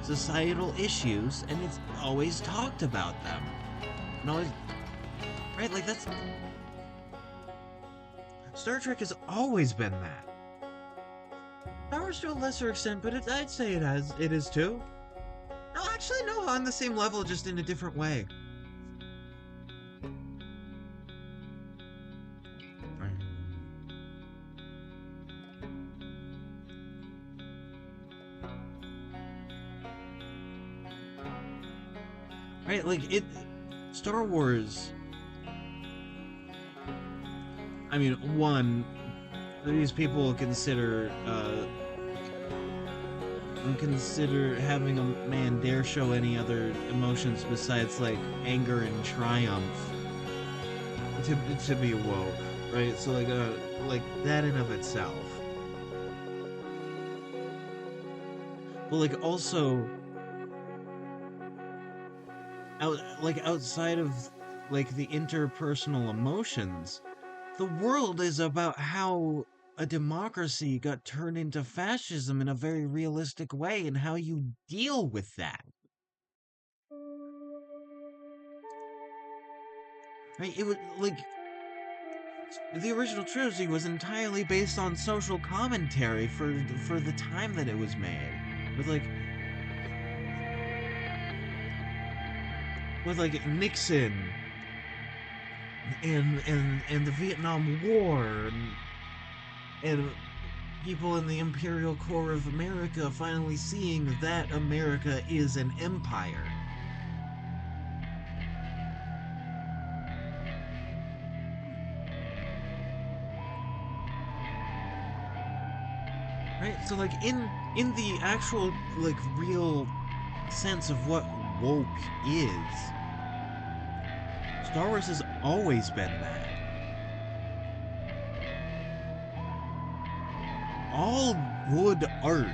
societal issues, and it's always talked about them. And always, right? Like that's Star Trek has always been that. Star Wars to a lesser extent, but I'd say it is too. No, actually, no, on the same level, just in a different way. Right, like Star Wars. I mean, one, these people consider having a man dare show any other emotions besides like anger and triumph to be woke, right? So like that in of itself. But like also outside of like the interpersonal emotions, the world is about how a democracy got turned into fascism in a very realistic way and how you deal with that. Right? It was like the original trilogy was entirely based on social commentary for the time that it was made. With like Nixon and the Vietnam War and people in the Imperial Core of America finally seeing that America is an empire. Right? So like in the actual like real sense of what woke is, Star Wars has always been that. All good art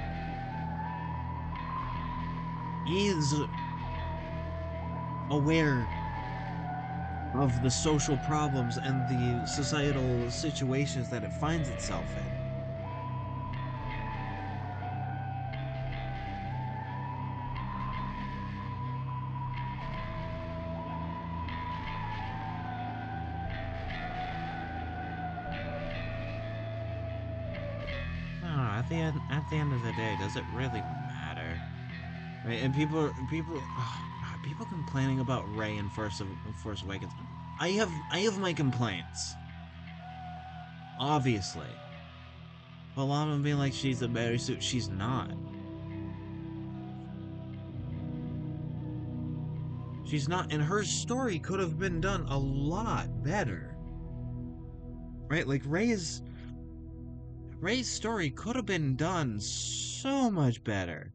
is aware of the social problems and the societal situations that it finds itself in. I don't know, at the end of the day, does it really matter? Right? And people complaining about Rey in Force Awakens. I have my complaints. Obviously. But a lot of them being like she's a better suit. She's not. She's not, and her story could have been done a lot better. Right? Like Rey's story could have been done so much better.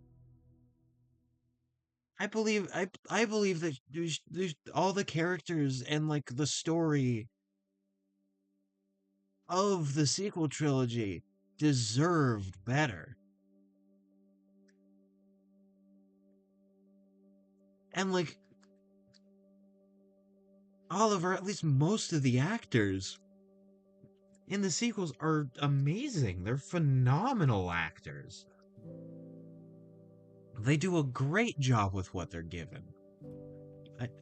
I believe that there's all the characters and like the story of the sequel trilogy deserved better. And like Oliver, at least most of the actors in the sequels are amazing. They're phenomenal actors. They do a great job with what they're given.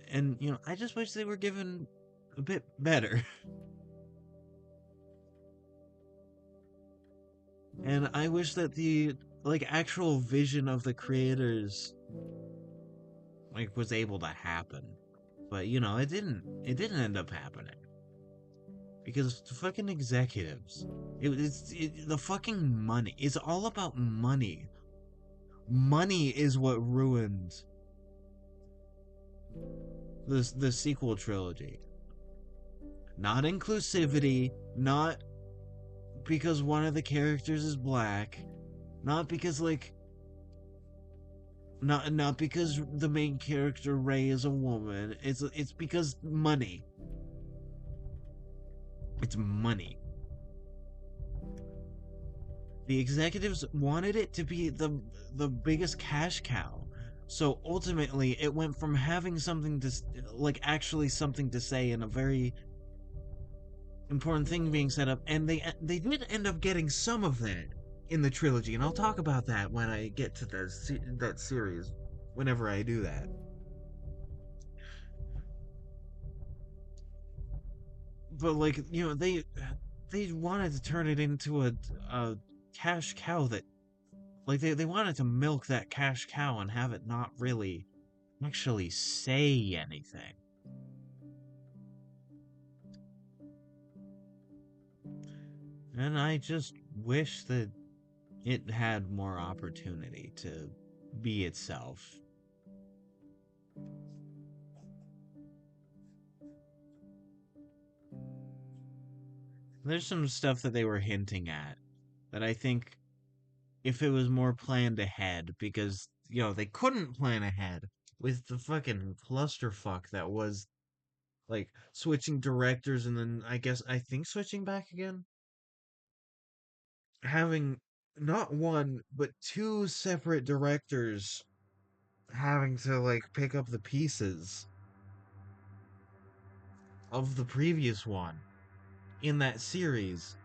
And I just wish they were given a bit better. And I wish that the like actual vision of the creators like was able to happen. But it didn't end up happening. Because the fucking executives. The fucking money. It's all about money. Money is what ruined the sequel trilogy. Not inclusivity, not because one of the characters is black, not because like not because the main character Rey is a woman. It's because money. It's money. The executives wanted it to be the biggest cash cow. So ultimately, it went from having something to like actually something to say and a very important thing being set up, and they did end up getting some of that in the trilogy, and I'll talk about that when I get to that series, whenever I do that. But like they wanted to turn it into a cash cow that like they wanted to milk that cash cow and have it not really actually say anything. And I just wish that it had more opportunity to be itself. There's some stuff that they were hinting at that I think if it was more planned ahead, because, they couldn't plan ahead with the fucking clusterfuck that was, like, switching directors and then I think switching back again? Having not one, but two separate directors having to, like, pick up the pieces of the previous one in that series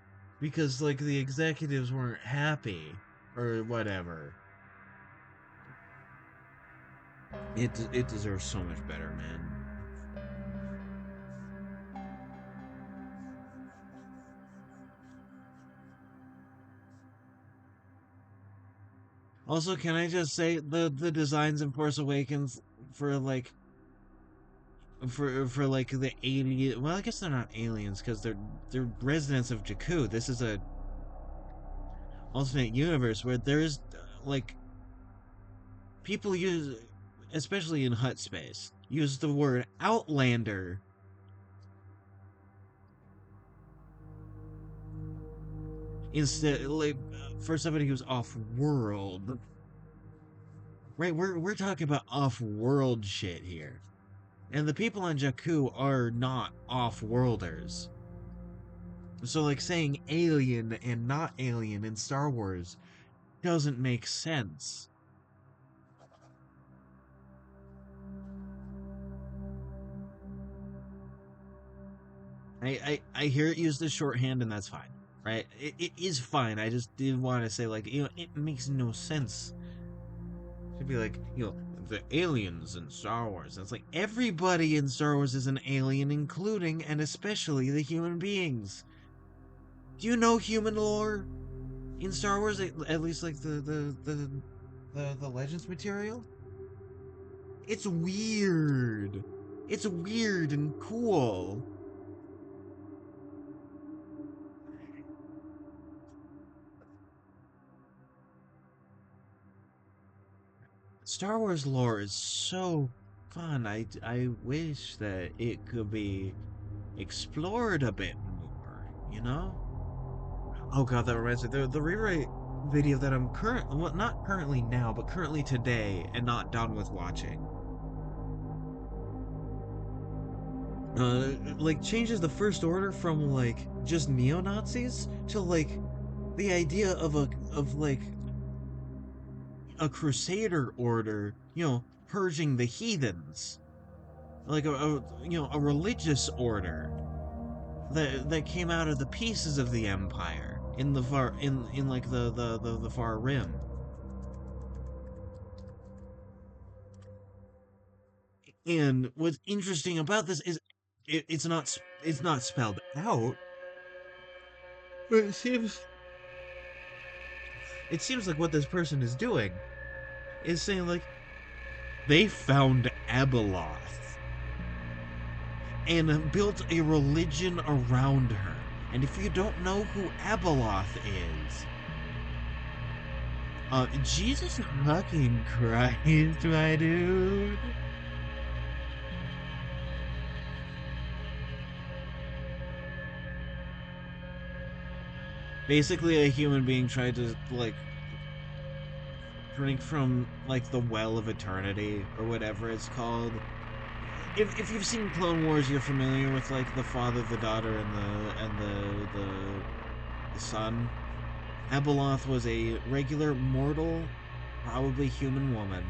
because, like, the executives weren't happy or whatever. It deserves so much better, man. Also, can I just say the designs in Force Awakens for like for like the alien? Well, I guess they're not aliens because they're residents of Jakku. This is a alternate universe where there's like people use, especially in Hut space, use the word Outlander instead, like for somebody who's off world. Right, we're talking about off world shit here. And the people on Jakku are not off worlders. So, like, saying alien and not alien in Star Wars doesn't make sense. I hear it used as shorthand, and that's fine, right? It is fine. I just did want to say, like, it makes no sense to be like, the aliens in Star Wars. It's like everybody in Star Wars is an alien, including and especially the human beings. Do you know human lore in Star Wars? At least, like, the Legends material? It's weird. It's weird and cool. Star Wars lore is so fun. I wish that it could be explored a bit more, you know? Oh god, that reminds me. The rewrite video that I'm well, not currently now, but currently today and not done with watching. Like changes the First Order from like just neo-Nazis to like the idea of like a crusader order, purging the heathens, like a religious order that came out of the pieces of the empire in the far in like the far rim. And what's interesting about this is it's not spelled out, but it seems like what this person is doing is saying like they found Abeloth and built a religion around her. And if you don't know who Abeloth is, Jesus fucking Christ, my dude. Basically, a human being tried to, like, drink from, like, the well of eternity, or whatever it's called. If you've seen Clone Wars, you're familiar with, like, the father, the daughter, and the son. Abeloth was a regular mortal, probably human woman,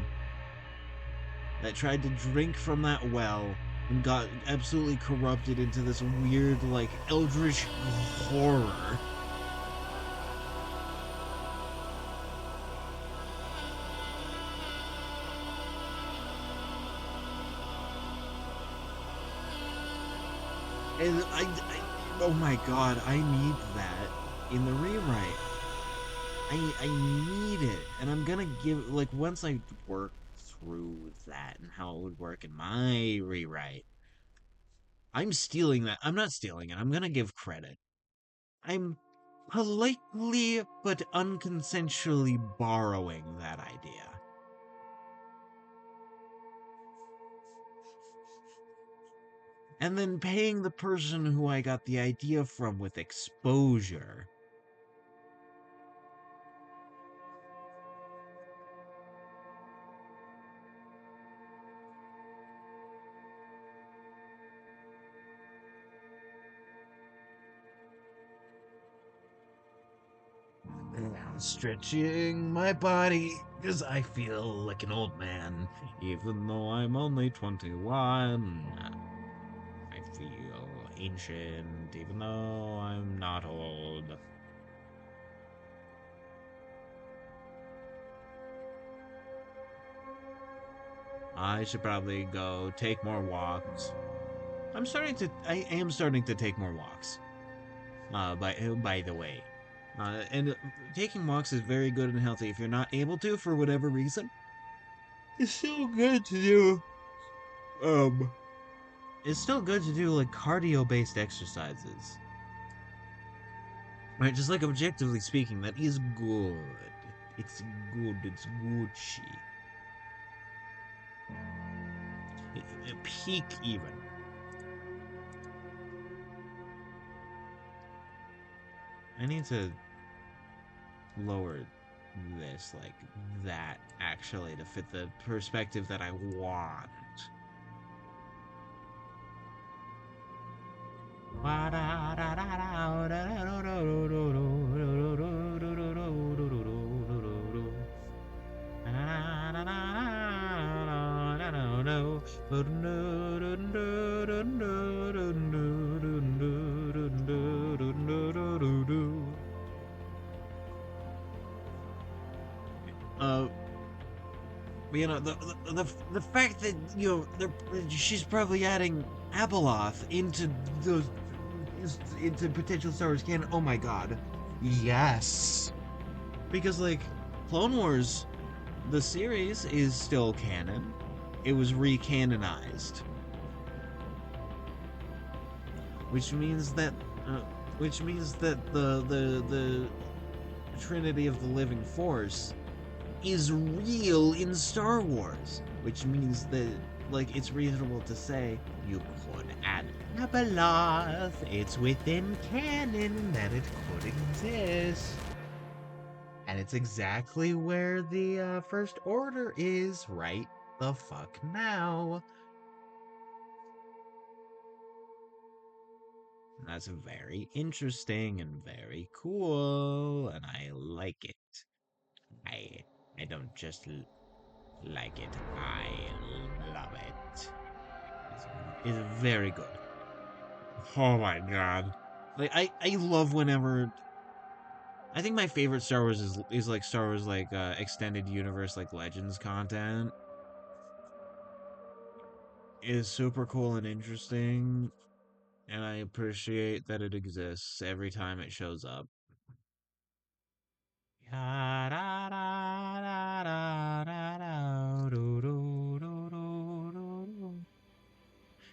that tried to drink from that well and got absolutely corrupted into this weird, like, eldritch horror. And oh my god, I need that in the rewrite. I need it, and I'm gonna give, like, once I work through that and how it would work in my rewrite, I'm stealing that. I'm not stealing it. I'm gonna give credit. I'm politely but unconsensually borrowing that idea. And then paying the person who I got the idea from with exposure. Stretching my body because I feel like an old man, even though I'm only 21. I feel ancient, even though I'm not old. I should probably go take more walks. I am starting to take more walks. By the way, and taking walks is very good and healthy. If you're not able to for whatever reason, it's still good to do. Um, it's still good to do like cardio-based exercises. Right, just like objectively speaking, that is good. It's good. It's Gucci. Peak even. I need to lower this like that actually to fit the perspective that I want. Uh, you know the fact that she's probably adding Abeloth into those into potential Star Wars canon. Oh my god, yes! Because like Clone Wars, the series is still canon. It was recanonized, which means that uh, the Trinity of the Living Force is real in Star Wars, which means that like it's reasonable to say you could add Abeloth. It's within canon that it could exist. And it's exactly where the First Order is right the fuck now. That's very interesting and very cool, and I like it. I I don't just like it, I love it. It's very good. Oh my god. Like I love whenever I think my favorite Star Wars is like Star Wars like extended universe like Legends content. It is super cool and interesting, and I appreciate that it exists every time it shows up.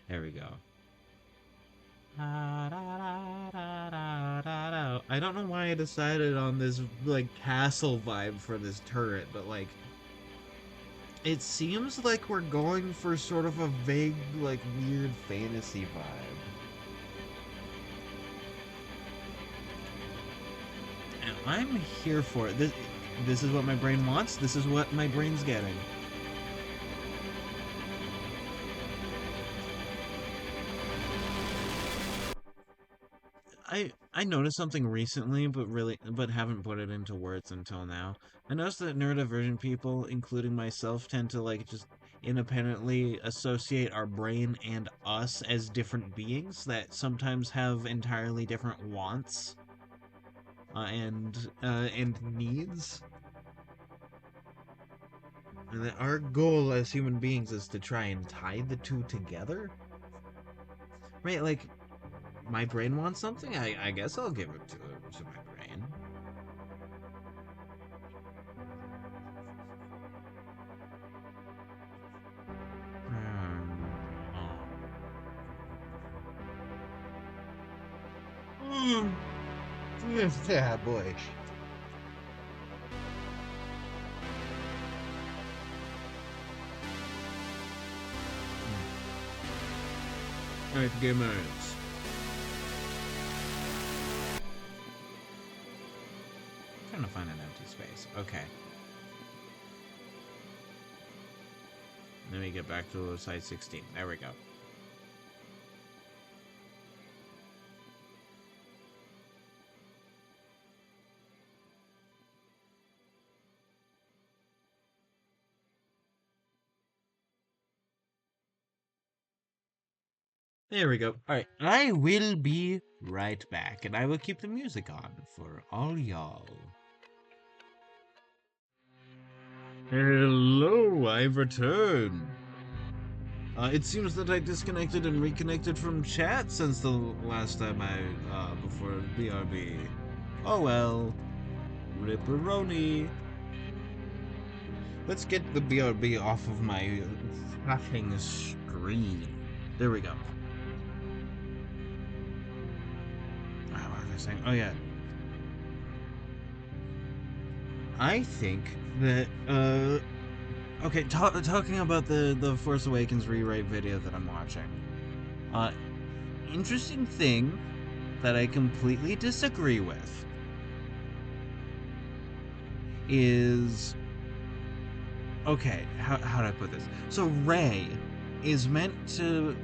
There we go. I don't know why I decided on this like castle vibe for this turret, but like it seems like we're going for sort of a vague, like weird fantasy vibe. And I'm here for it. This is what my brain wants. This is what my brain's getting. I noticed something recently, but haven't put it into words until now. I noticed that neurodivergent people, including myself, tend to like just independently associate our brain and us as different beings that sometimes have entirely different wants and needs. And that our goal as human beings is to try and tie the two together. Right? Like, my brain wants something, I guess I'll give it to my brain. Yeah, boy. Alright, gamers. I'm trying to find an empty space. Okay. Let me get back to side 16. There we go. There we go. Alright, I will be right back, and I will keep the music on for all y'all. Hello, I've returned. It seems that I disconnected and reconnected from chat since the last time before BRB. Oh well. Ripperoni. Let's get the BRB off of my fucking screen. There we go. What was I saying? Oh yeah. I think that okay, talking about the Force Awakens rewrite video that I'm watching. Interesting thing that I completely disagree with is, okay, how do I put this? So Rey is meant to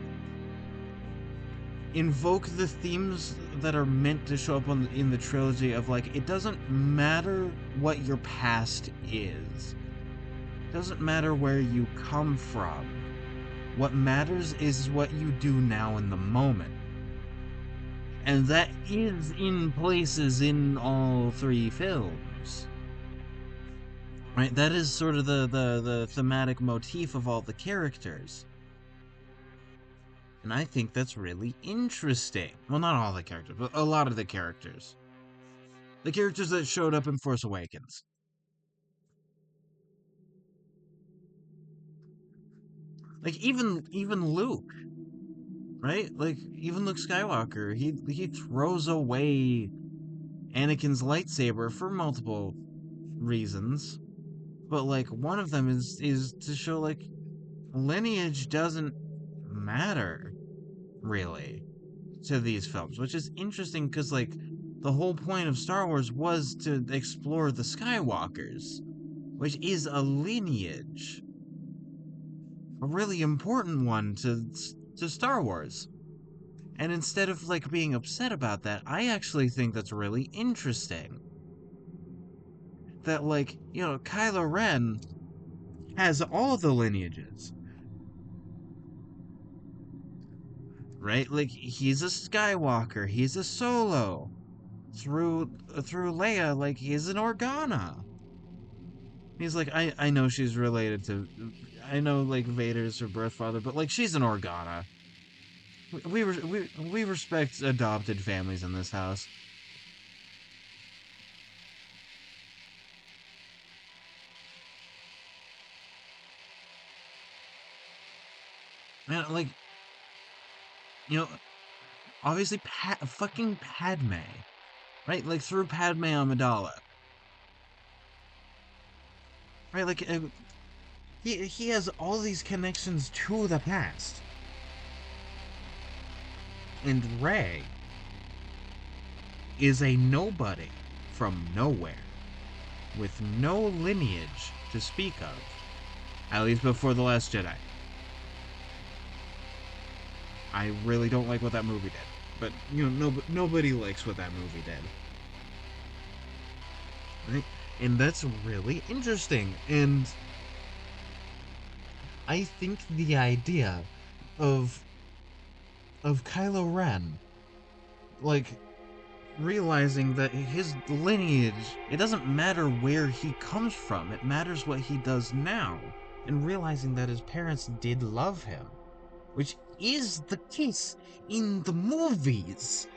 invoke the themes that are meant to show up in the trilogy of, like, it doesn't matter what your past is. It doesn't matter where you come from. What matters is what you do now in the moment. And that is in places in all three films. Right? That is sort of the thematic motif of all the characters. And I think that's really interesting. Well, not all the characters, but a lot of the characters. The characters that showed up in Force Awakens. Like, even Luke, right? Like, even Luke Skywalker, he throws away Anakin's lightsaber for multiple reasons. But, like, one of them is to show, like, lineage doesn't matter, really, to these films, which is interesting because, like, the whole point of Star Wars was to explore the Skywalkers, which is a lineage, a really important one to Star Wars. And instead of, like, being upset about that, I actually think that's really interesting. That, like, you know, Kylo Ren has all the lineages, right? Like, he's a Skywalker, he's a Solo. Through Leia, like, he's an Organa. He's like, I know she's related to, I know, like, Vader's her birth father, but, like, she's an Organa. We respect adopted families in this house. Man, like, you know, obviously, fucking Padme, right? Like, through Padme Amidala, right? Like, he has all these connections to the past. And Rey is a nobody from nowhere, with no lineage to speak of, at least before The Last Jedi. I really don't like what that movie did, but, you know, nobody likes what that movie did. Right? And that's really interesting. And I think the idea of Kylo Ren, like, realizing that his lineage, it doesn't matter where he comes from, it matters what he does now. And realizing that his parents did love him, which is the case in the movies.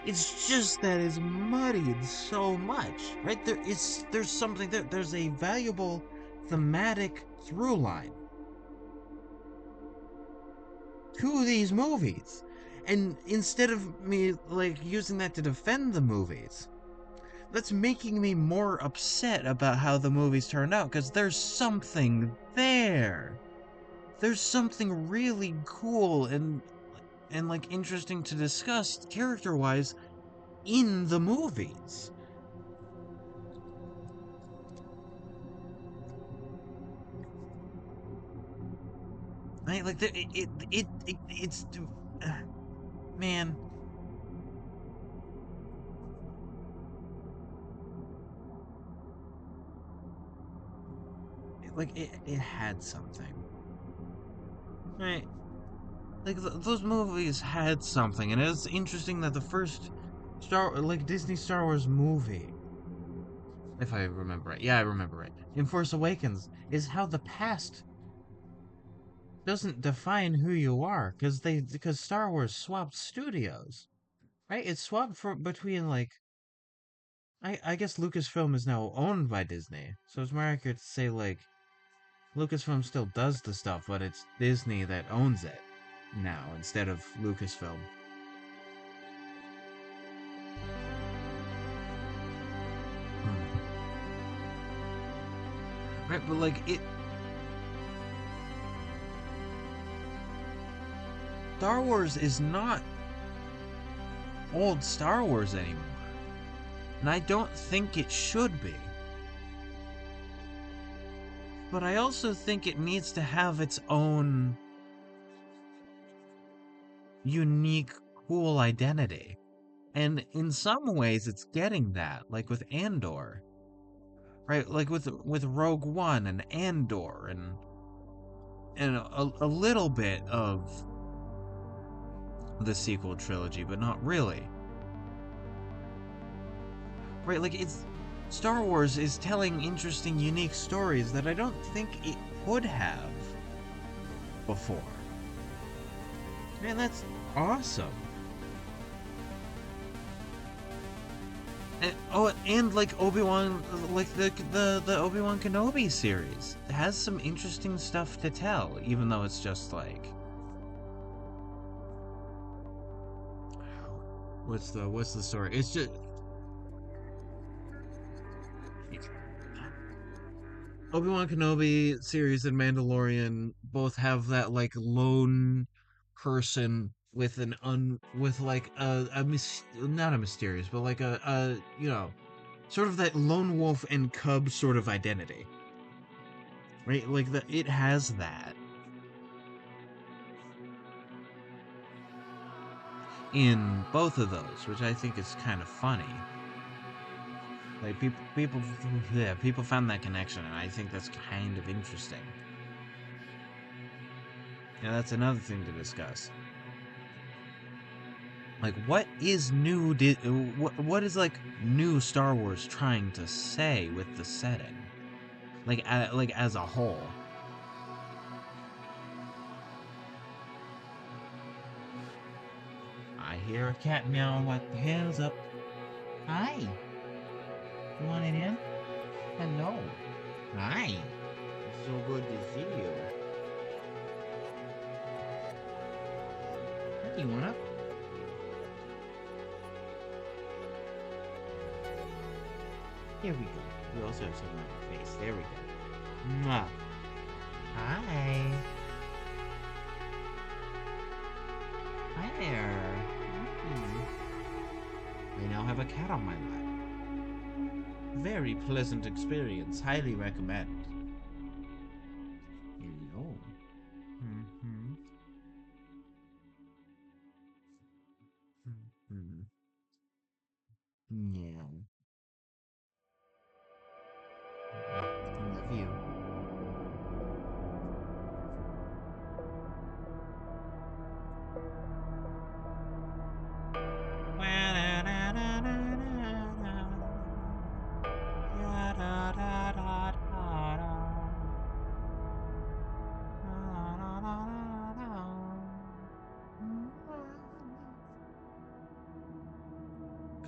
It's just that it's muddied so much, right? There's something there. There's a valuable thematic through line to these movies. And instead of me like using that to defend the movies, that's making me more upset about how the movies turned out because there's something there. There's something really cool and like interesting to discuss character-wise in the movies. Right? Like it's uh, man, it had something. Right? Like those movies had something, and it's interesting that the first Disney Star Wars movie, if I remember right, yeah, I remember right, in Force Awakens, is how the past doesn't define who you are, because Star Wars swapped studios, right? It swapped between like I guess Lucasfilm is now owned by Disney, so it's more accurate to say like Lucasfilm still does the stuff, but it's Disney that owns it now instead of Lucasfilm. Hmm. Right, but like Star Wars is not old Star Wars anymore. And I don't think it should be. But I also think it needs to have its own unique, cool identity. And in some ways it's getting that, like with Andor. Right? Like with Rogue One and Andor and a little bit of the sequel trilogy, but not really. Right? Like it's Star Wars is telling interesting, unique stories that I don't think it could have before. Man, that's awesome. And, oh, and like Obi-Wan, like the Obi-Wan Kenobi series has some interesting stuff to tell, even though it's just like what's the story? It's just Obi-Wan Kenobi series and Mandalorian both have that like lone person with with like not a mysterious, but like a sort of that lone wolf and cub sort of identity, right? Like it has that in both of those, which I think is kind of funny. Like yeah, people found that connection, and I think that's kind of interesting. And that's another thing to discuss. Like, what is new? What is like new Star Wars trying to say with the setting? Like as a whole. I hear a cat meow. What the hell's up? Hi. You want it in? Hello. Hi. It's so good to see you. What do you want up? Here we go. We also have some on your face. There we go. Mwah. Hi. Hi there. I now have a cat on my lap. Very pleasant experience. Highly recommend. Hello. Mm-hmm. Mm-hmm. Yeah. Love you.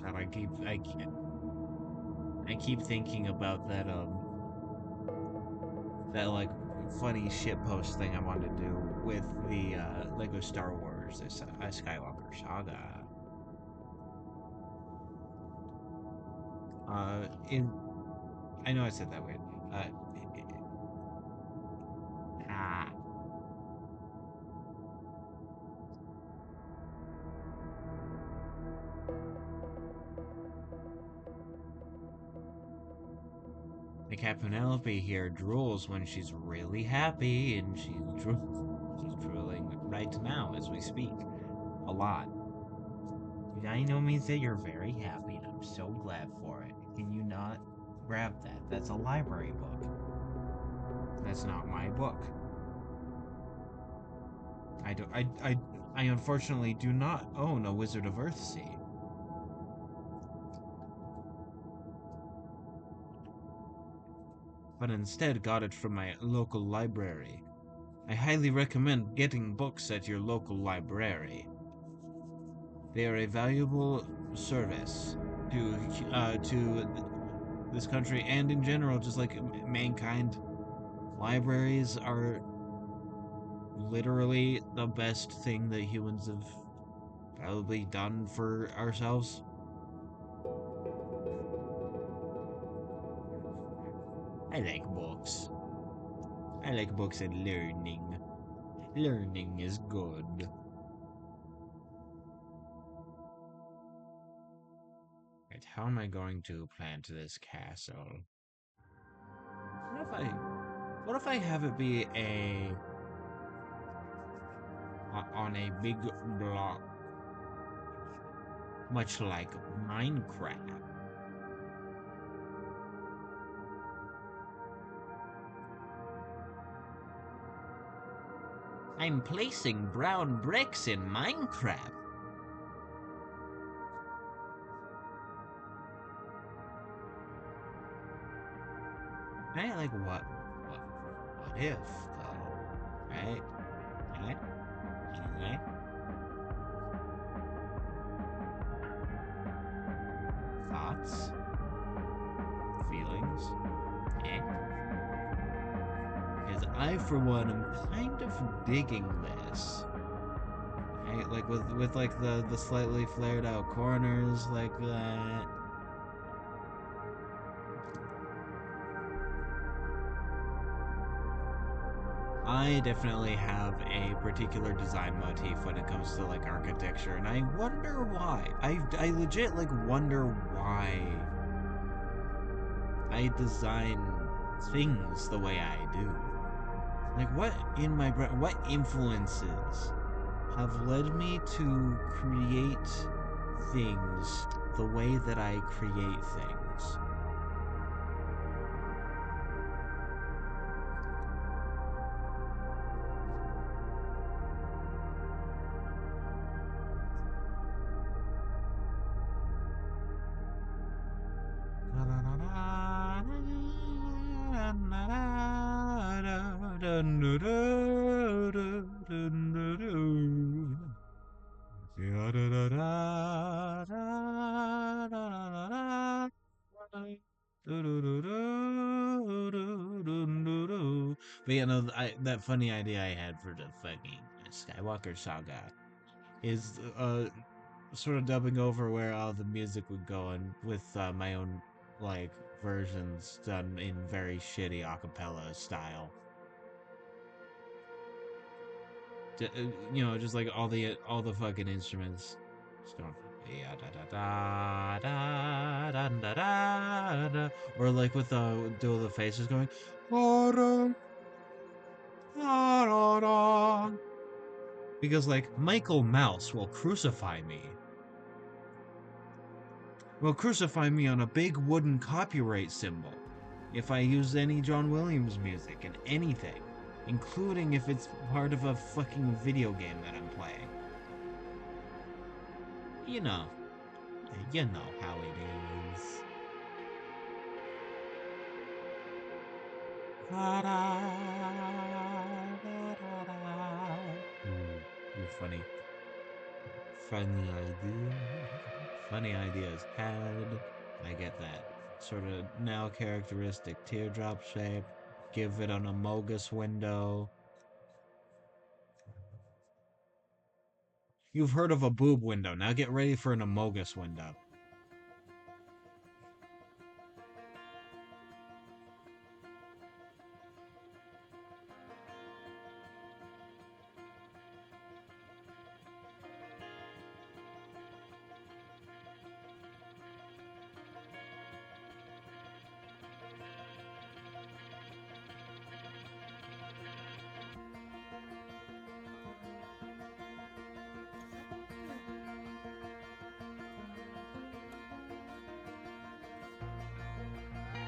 God, I keep thinking about that like funny shit post thing I wanted to do with the Lego Star Wars, this Skywalker saga. In I know I said that weird. Uh, ah, the cat Penelope here drools when she's really happy, and she's drooling right now as we speak. A lot. I know means that you're very happy, and I'm so glad for it. Can you not grab that? That's a library book. That's not my book. I do I unfortunately do not own a Wizard of Earthsea. But instead got it from my local library. I highly recommend getting books at your local library. They are a valuable service to this country and in general, just like mankind. Libraries are literally the best thing that humans have probably done for ourselves. I like books. I like books and learning. Learning is good. Right, how am I going to plant this castle? What if I what if I have it be a on a big block, much like Minecraft? I'm placing brown bricks in Minecraft. Right? Like what if though? Right? Right? Right? Thoughts? Feelings? Eh? Because I, for one, am kind of digging this. Right? Like with like the slightly flared out corners like that. I definitely have a particular design motif when it comes to like architecture, and I wonder why. I legit like wonder why I design things the way I do. Like what in my brain, what influences have led me to create things the way that I create things. But you know, that funny idea I had for the fucking Skywalker saga is sort of dubbing over where all the music would go, and with my own like versions done in very shitty acapella style. You know, just like all the fucking instruments just going yeah da da da da da da da, or like with the dual the faces going because like Michael Mouse will crucify me on a big wooden copyright symbol if I use any John Williams music in anything, including if it's part of a fucking video game that I'm playing. You know, you know how it is. Ooh, ooh, funny. Funny idea. Funny ideas had. I get that. Sort of now characteristic teardrop shape. Give it an amogus window. You've heard of a boob window. Now get ready for an amogus window.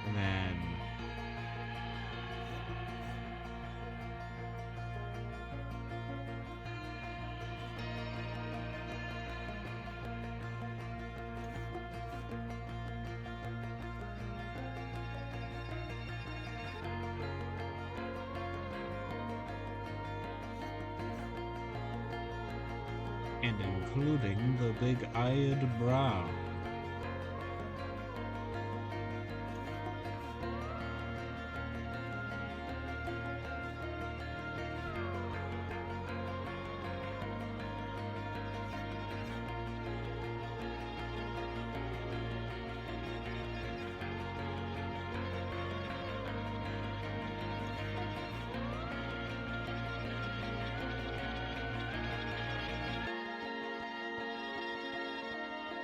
And then and including the big-eyed brow.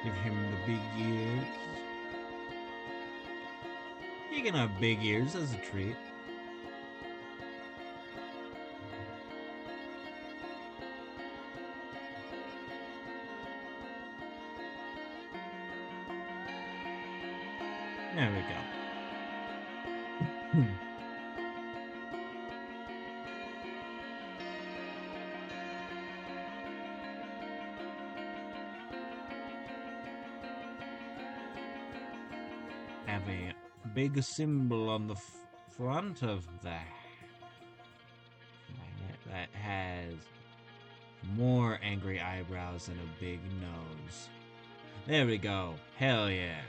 Give him the big ears. He can have big ears as a treat. There we go. Have a big symbol on the front of the that has more angry eyebrows and a big nose. There we go. Hell yeah.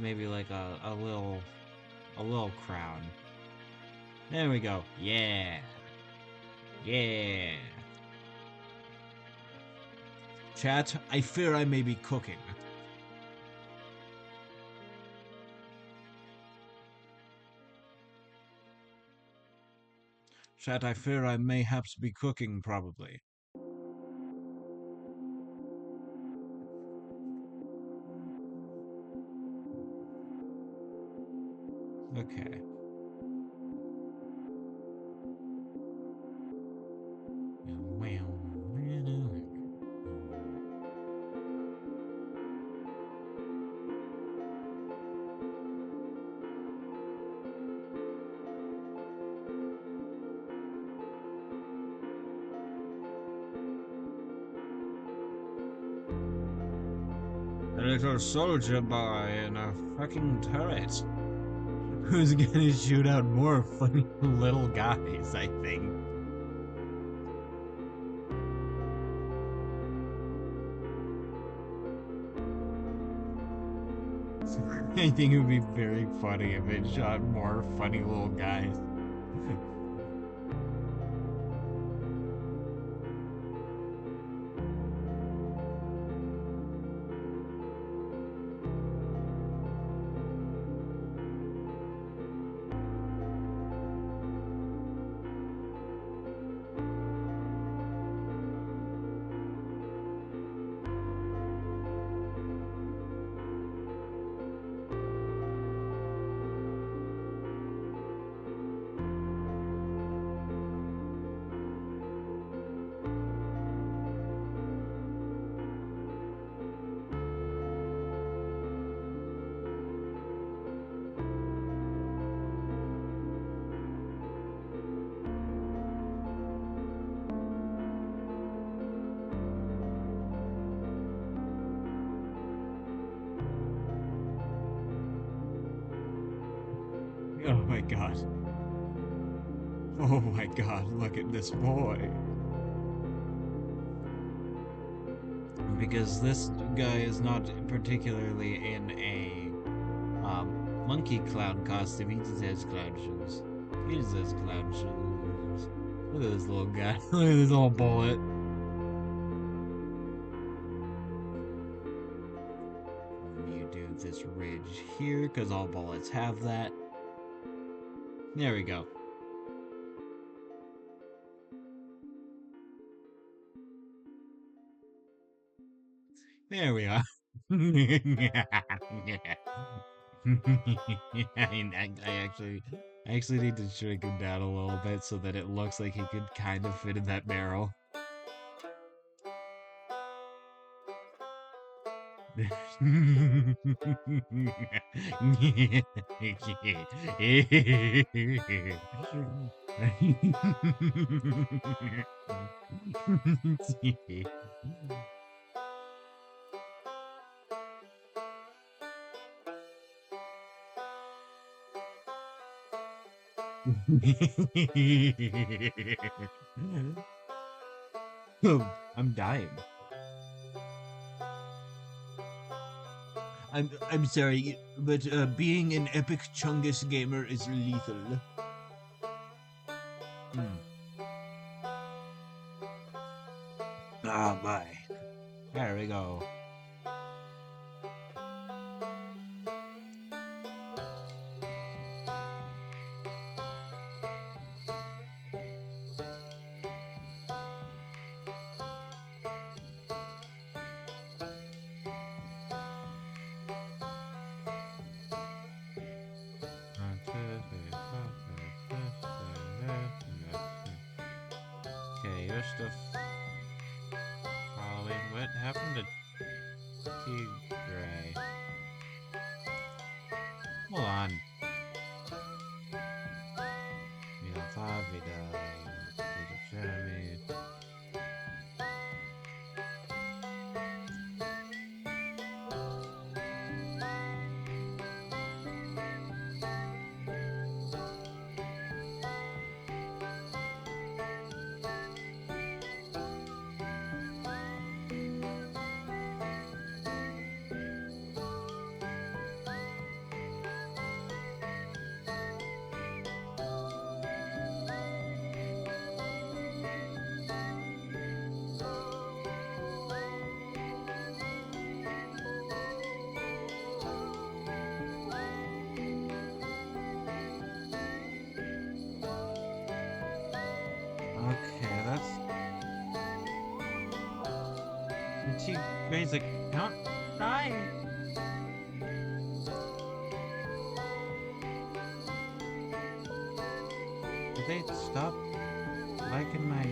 Maybe like a little crown. There we go. Yeah. Yeah. Chat, I fear I may be cooking. Chat, I fear I mayhaps be cooking, probably. Okay. A little soldier boy in a fucking turret. Who's gonna shoot out more funny little guys, I think. I think it would be very funny if it shot more funny little guys. Oh my god. Oh my god, look at this boy. because this guy is not particularly in a monkey clown costume. He just has clown shoes. He just has clown shoes. Look at this little guy. Look at this little bullet. You do this ridge here, because all bullets have that. There we go. There we are. I actually need to shrink him down a little bit so that it looks like he could kind of fit in that barrel. I'm dying. I'm sorry, but being an epic Chungus gamer is lethal. Hmm. Ah, my. There we go. Okay, you're still following. What happened to Tigray? Hold on. Vida Five, Vida Jeremy. Okay, that's the Tigray's account died. Did they stop liking my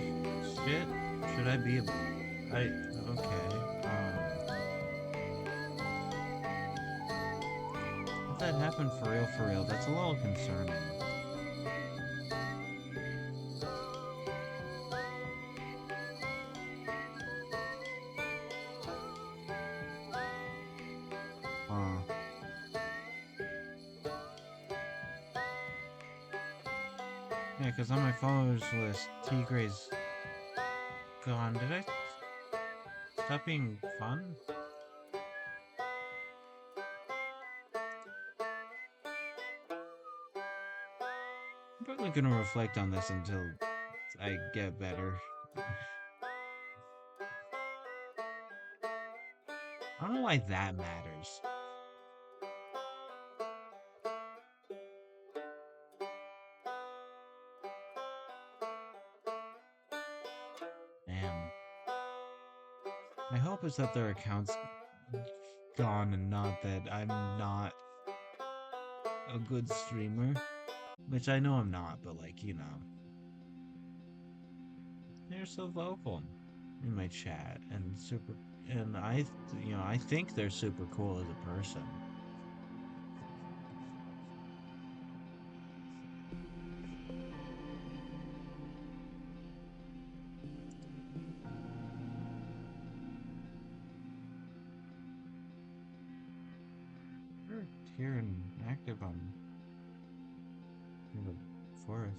shit? Should I be a... Okay, if that happened for real, that's a little concerning. Uh, yeah, because on my followers list, Tigray's gone. Did I stop being fun? I'm probably gonna reflect on this until I get better. I don't know why that matters. Damn. My hope is that their account's gone and not that I'm not a good streamer. Which I know I'm not, but like, they're so vocal in my chat and super, and I think they're super cool as a person. They're here and active on the 4th.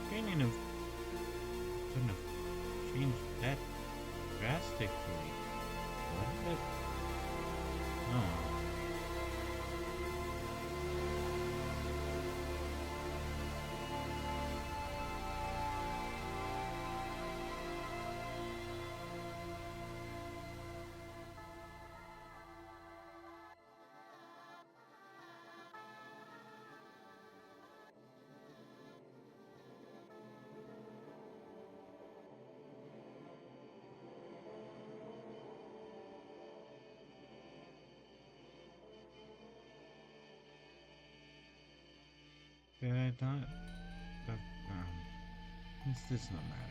training of couldn't have changed that drastically, would it? Oh. Did I not? This does not matter.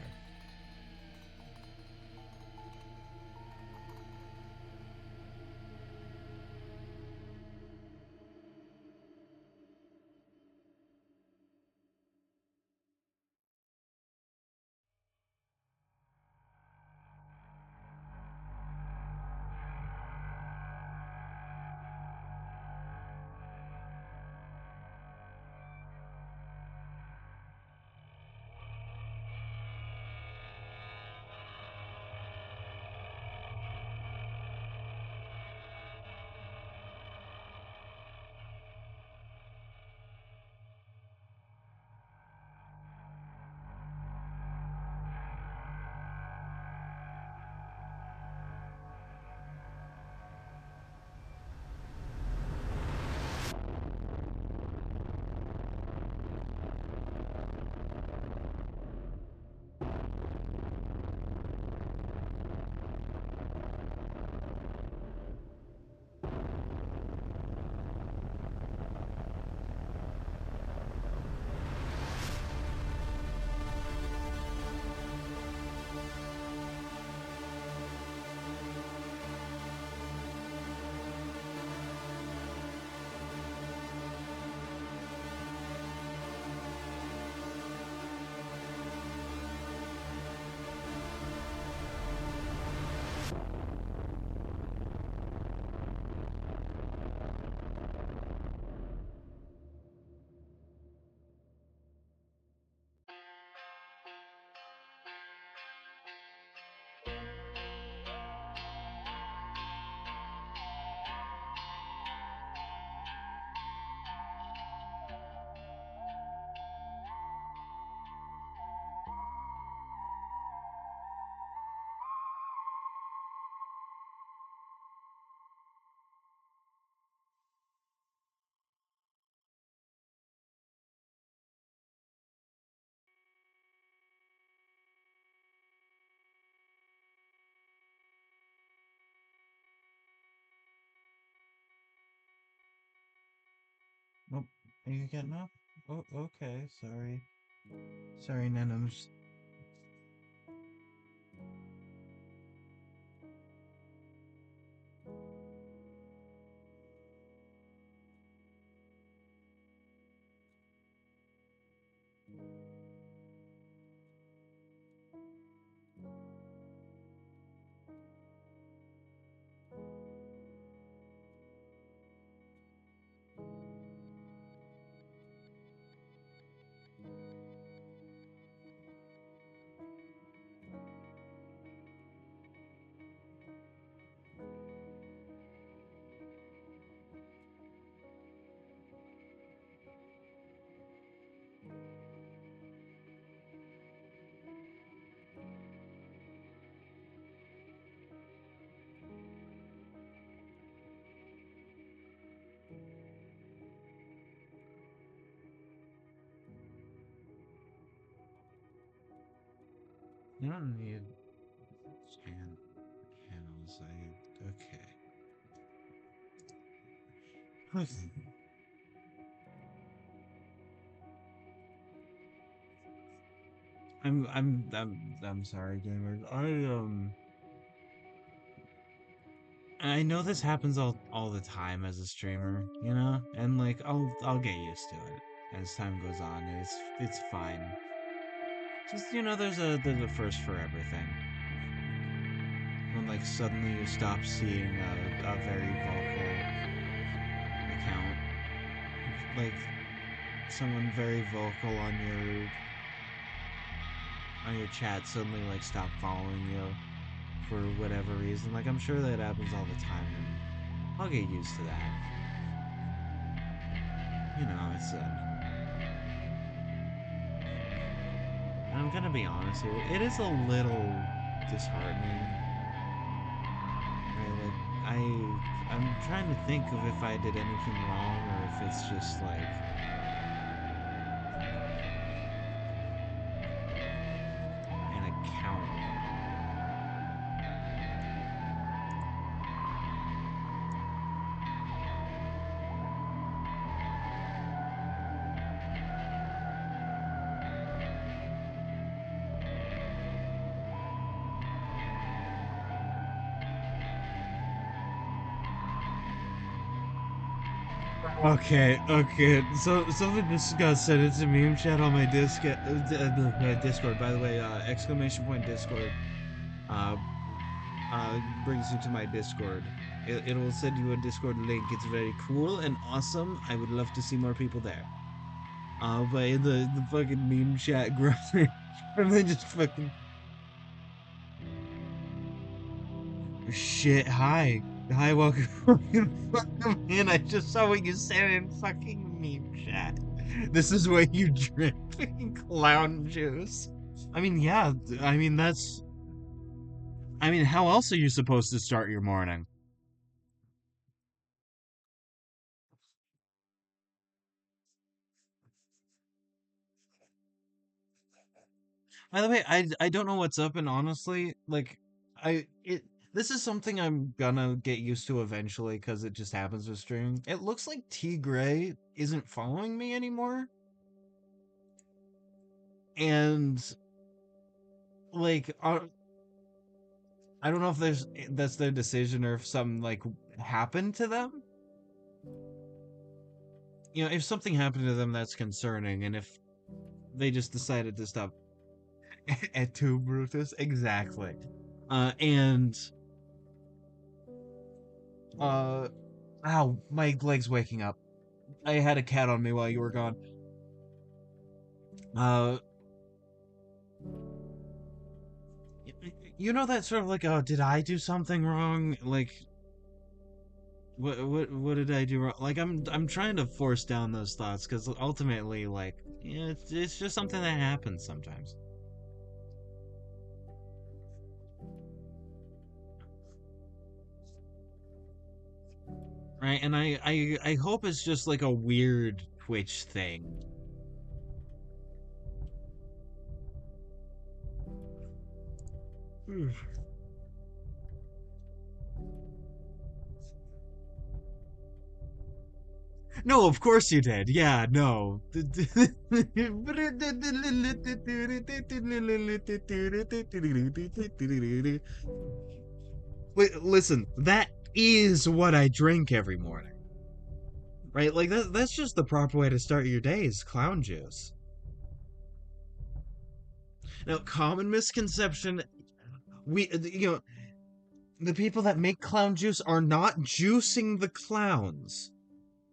Oh, are you getting up? Oh, okay. Sorry. Sorry, Nanoms. You don't need channels. Okay. I'm sorry, gamers. I know this happens all the time as a streamer, you know, and like I'll get used to it as time goes on. It's fine. Just there's a first for everything. When like suddenly you stop seeing a very vocal account, like someone very vocal on your your chat suddenly like stop following you for whatever reason. Like I'm sure that happens all the time, and I'll get used to that. You know, it's and I'm gonna be honest here, it is a little disheartening. Right? Like I'm trying to think of if I did anything wrong or if it's just like an account error. Okay, okay. So something just got sent into meme chat on my Discord. By the way, exclamation point Discord. Uh, brings you to my Discord. It will send you a Discord link. It's very cool and awesome. I would love to see more people there. But in the fucking meme chat group, and then just fucking shit. Hi, welcome, welcome in. I just saw what you said in fucking meme chat. This is what you drink, fucking clown juice. I mean, yeah. I mean, that's. I mean, how else are you supposed to start your morning? By the way, I don't know what's up, and honestly, like, I it this is something I'm gonna get used to eventually because it just happens with streaming. It looks like T Gray isn't following me anymore, and like, I don't know if that's their decision or if something like happened to them. You know, if something happened to them, that's concerning, and if they just decided to stop at two Brutus, exactly. And uh, ow, my leg's waking up. I had a cat on me while you were gone. Uh, you know that sort of like, oh, did I do something wrong? Like, what did I do wrong? Like, I'm trying to force down those thoughts because ultimately, like, yeah, it's just something that happens sometimes, right? And I hope it's just like a weird Twitch thing. No, of course you did. Yeah, no. Listen, that is what I drink every morning. Right? Like that's just the proper way to start your day is clown juice. Now, common misconception, the people that make clown juice are not juicing the clowns.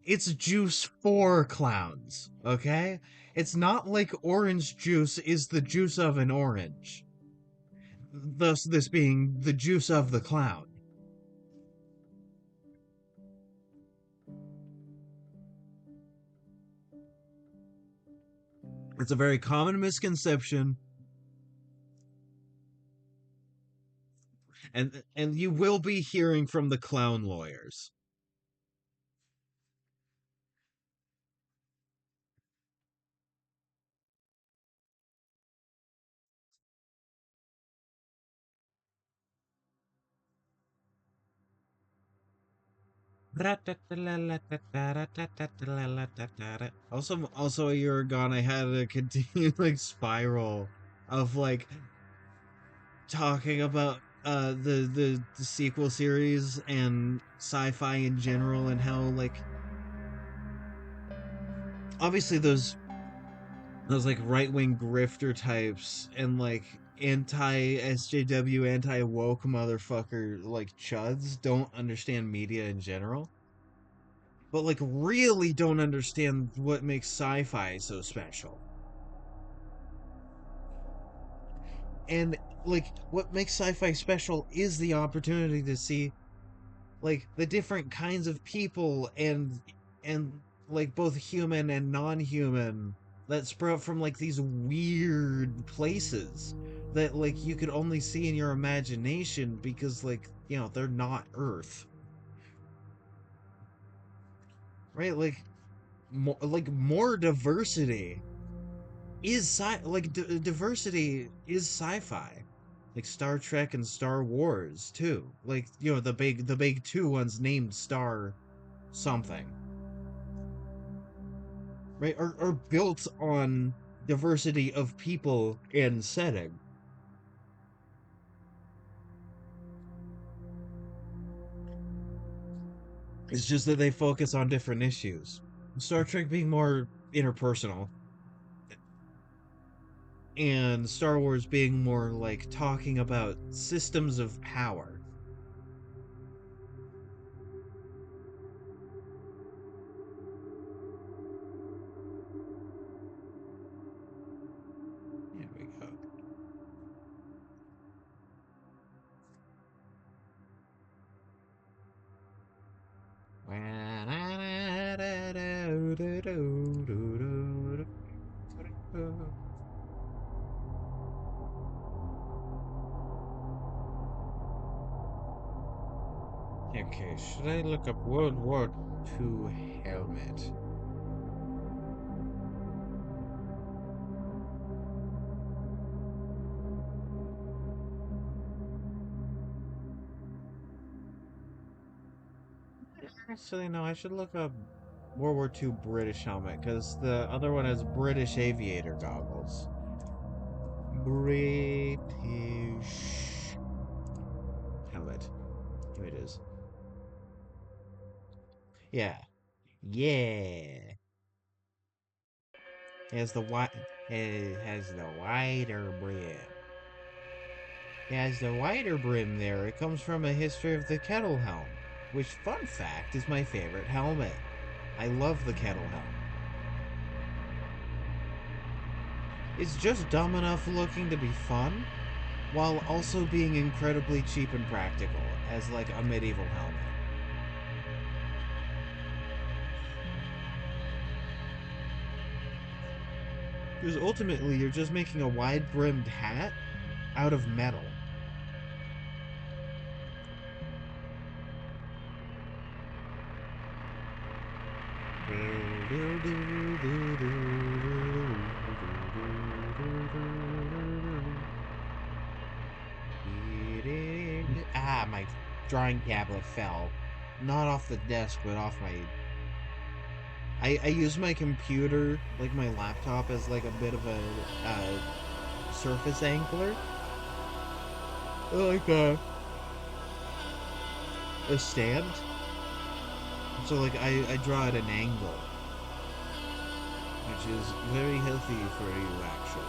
It's juice for clowns, okay? It's not like orange juice is the juice of an orange. Thus, this being the juice of the clown. It's a very common misconception, and you will be hearing from the clown lawyers. Also, a year gone, I had a continued like spiral of like talking about the sequel series and sci-fi in general and how like obviously those like right-wing grifter types and like anti SJW anti woke motherfucker like chuds don't understand media in general, but like really don't understand what makes sci-fi so special. And like what makes sci-fi special is the opportunity to see like the different kinds of people and like both human and non-human that sprout from like these weird places that like you could only see in your imagination because like they're not Earth, right? More diversity is diversity is sci-fi, like Star Trek and Star Wars too, like the big two ones named Star something, right, are built on diversity of people and setting. It's just that they focus on different issues. Star Trek being more interpersonal, and Star Wars being more like talking about systems of power. There we go. Okay, should I look up World War II helmet? Actually, no, I should look up World War II British helmet because the other one has British aviator goggles. British helmet images. Yeah, yeah. It has the wi- it has the wider brim. It has the wider brim there. It comes from a history of the kettle helm, which, fun fact, is my favorite helmet. I love the kettle helm. It's just dumb enough looking to be fun, while also being incredibly cheap and practical as like a medieval helmet. Because ultimately, you're just making a wide brimmed hat out of metal. Ah, my drawing tablet fell. Not off the desk, but off my. I use my computer, like my laptop, as like a bit of a surface angler. Like a stand. So like I draw at an angle, which is very healthy for you actually.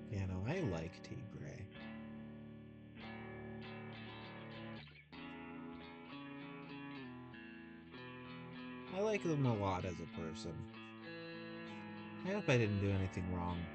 Yeah, no, I like Tigray. I like them a lot as a person. I hope I didn't do anything wrong.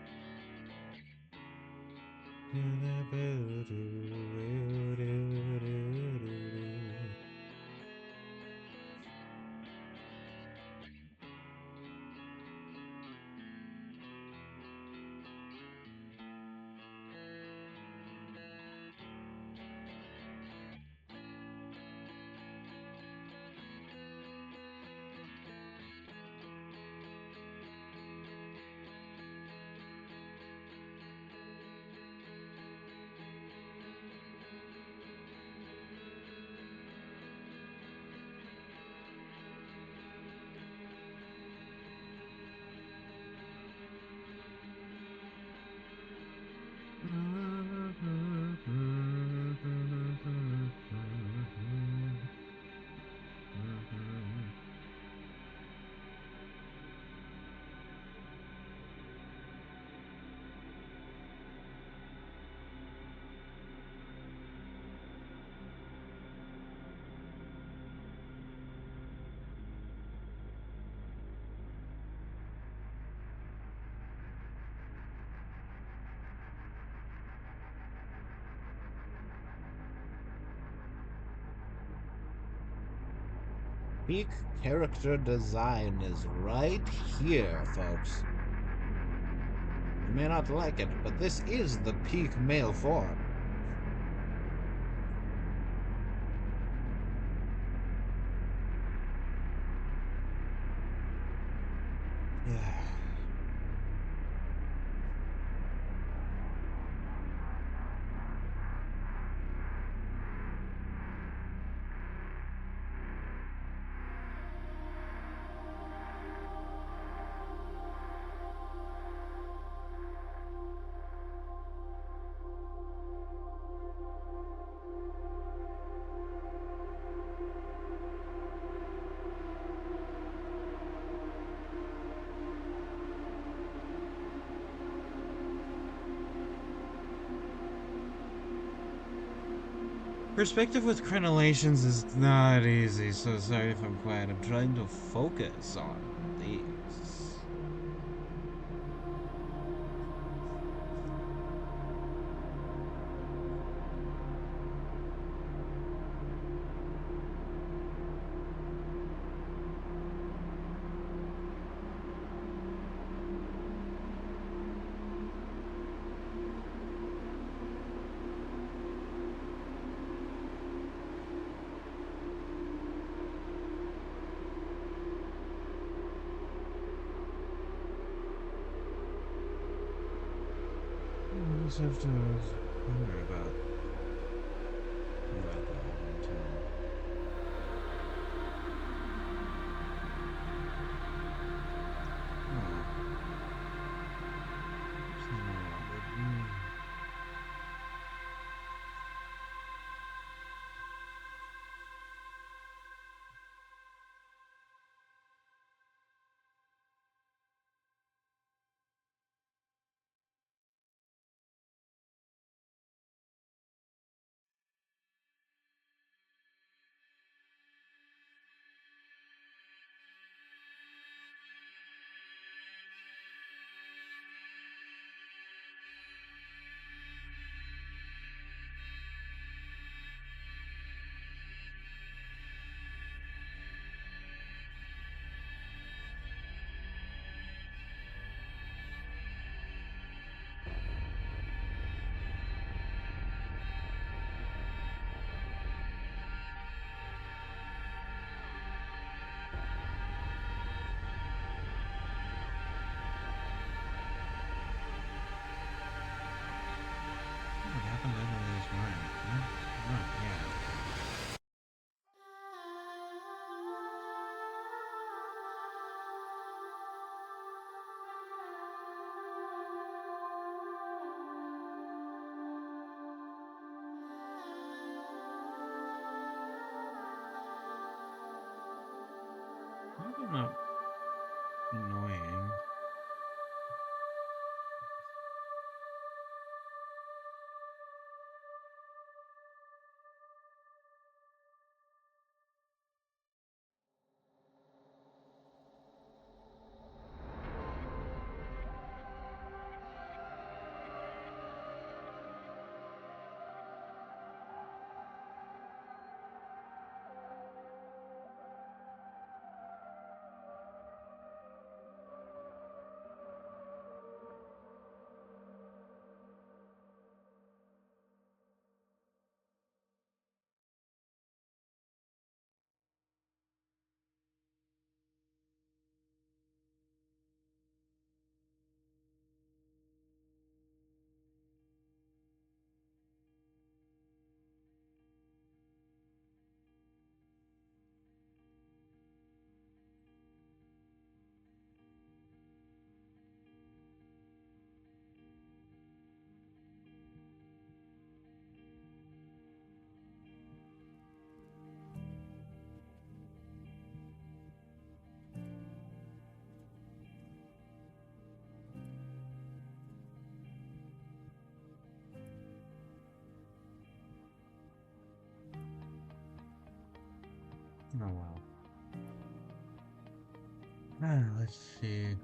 Peak character design is right here, folks. You may not like it, but this is the peak male form. Yeah. Perspective with crenellations is not easy, so sorry if I'm quiet. I'm trying to focus on these. I just have to wonder about that until. Oh, what happened earlier this morning? What? Yeah. Maybe not annoying. Oh well. Let's see.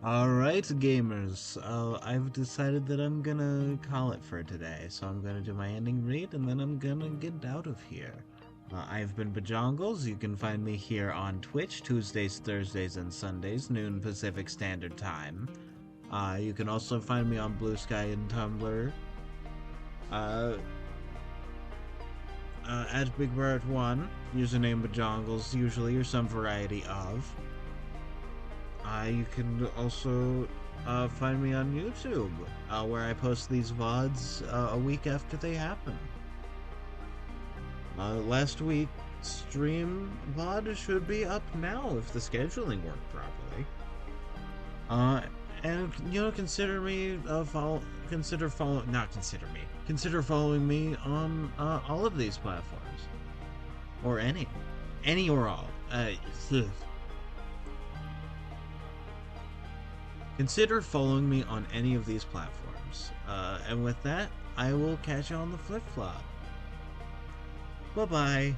Alright, gamers. I've decided that I'm gonna call it for today, so I'm gonna do my ending read and then I'm gonna get out of here. I've been Bajongles. You can find me here on Twitch Tuesdays, Thursdays, and Sundays, noon Pacific Standard Time. You can also find me on Bluesky and Tumblr. Uh, at BigBird1, username Bajongles, usually, or some variety of. You can also find me on YouTube, where I post these VODs a week after they happen. Last week's stream VOD should be up now if the scheduling worked properly. And consider me consider following me on all of these platforms, or any or all. Consider following me on any of these platforms. And with that, I will catch you on the flip flop. Bye bye.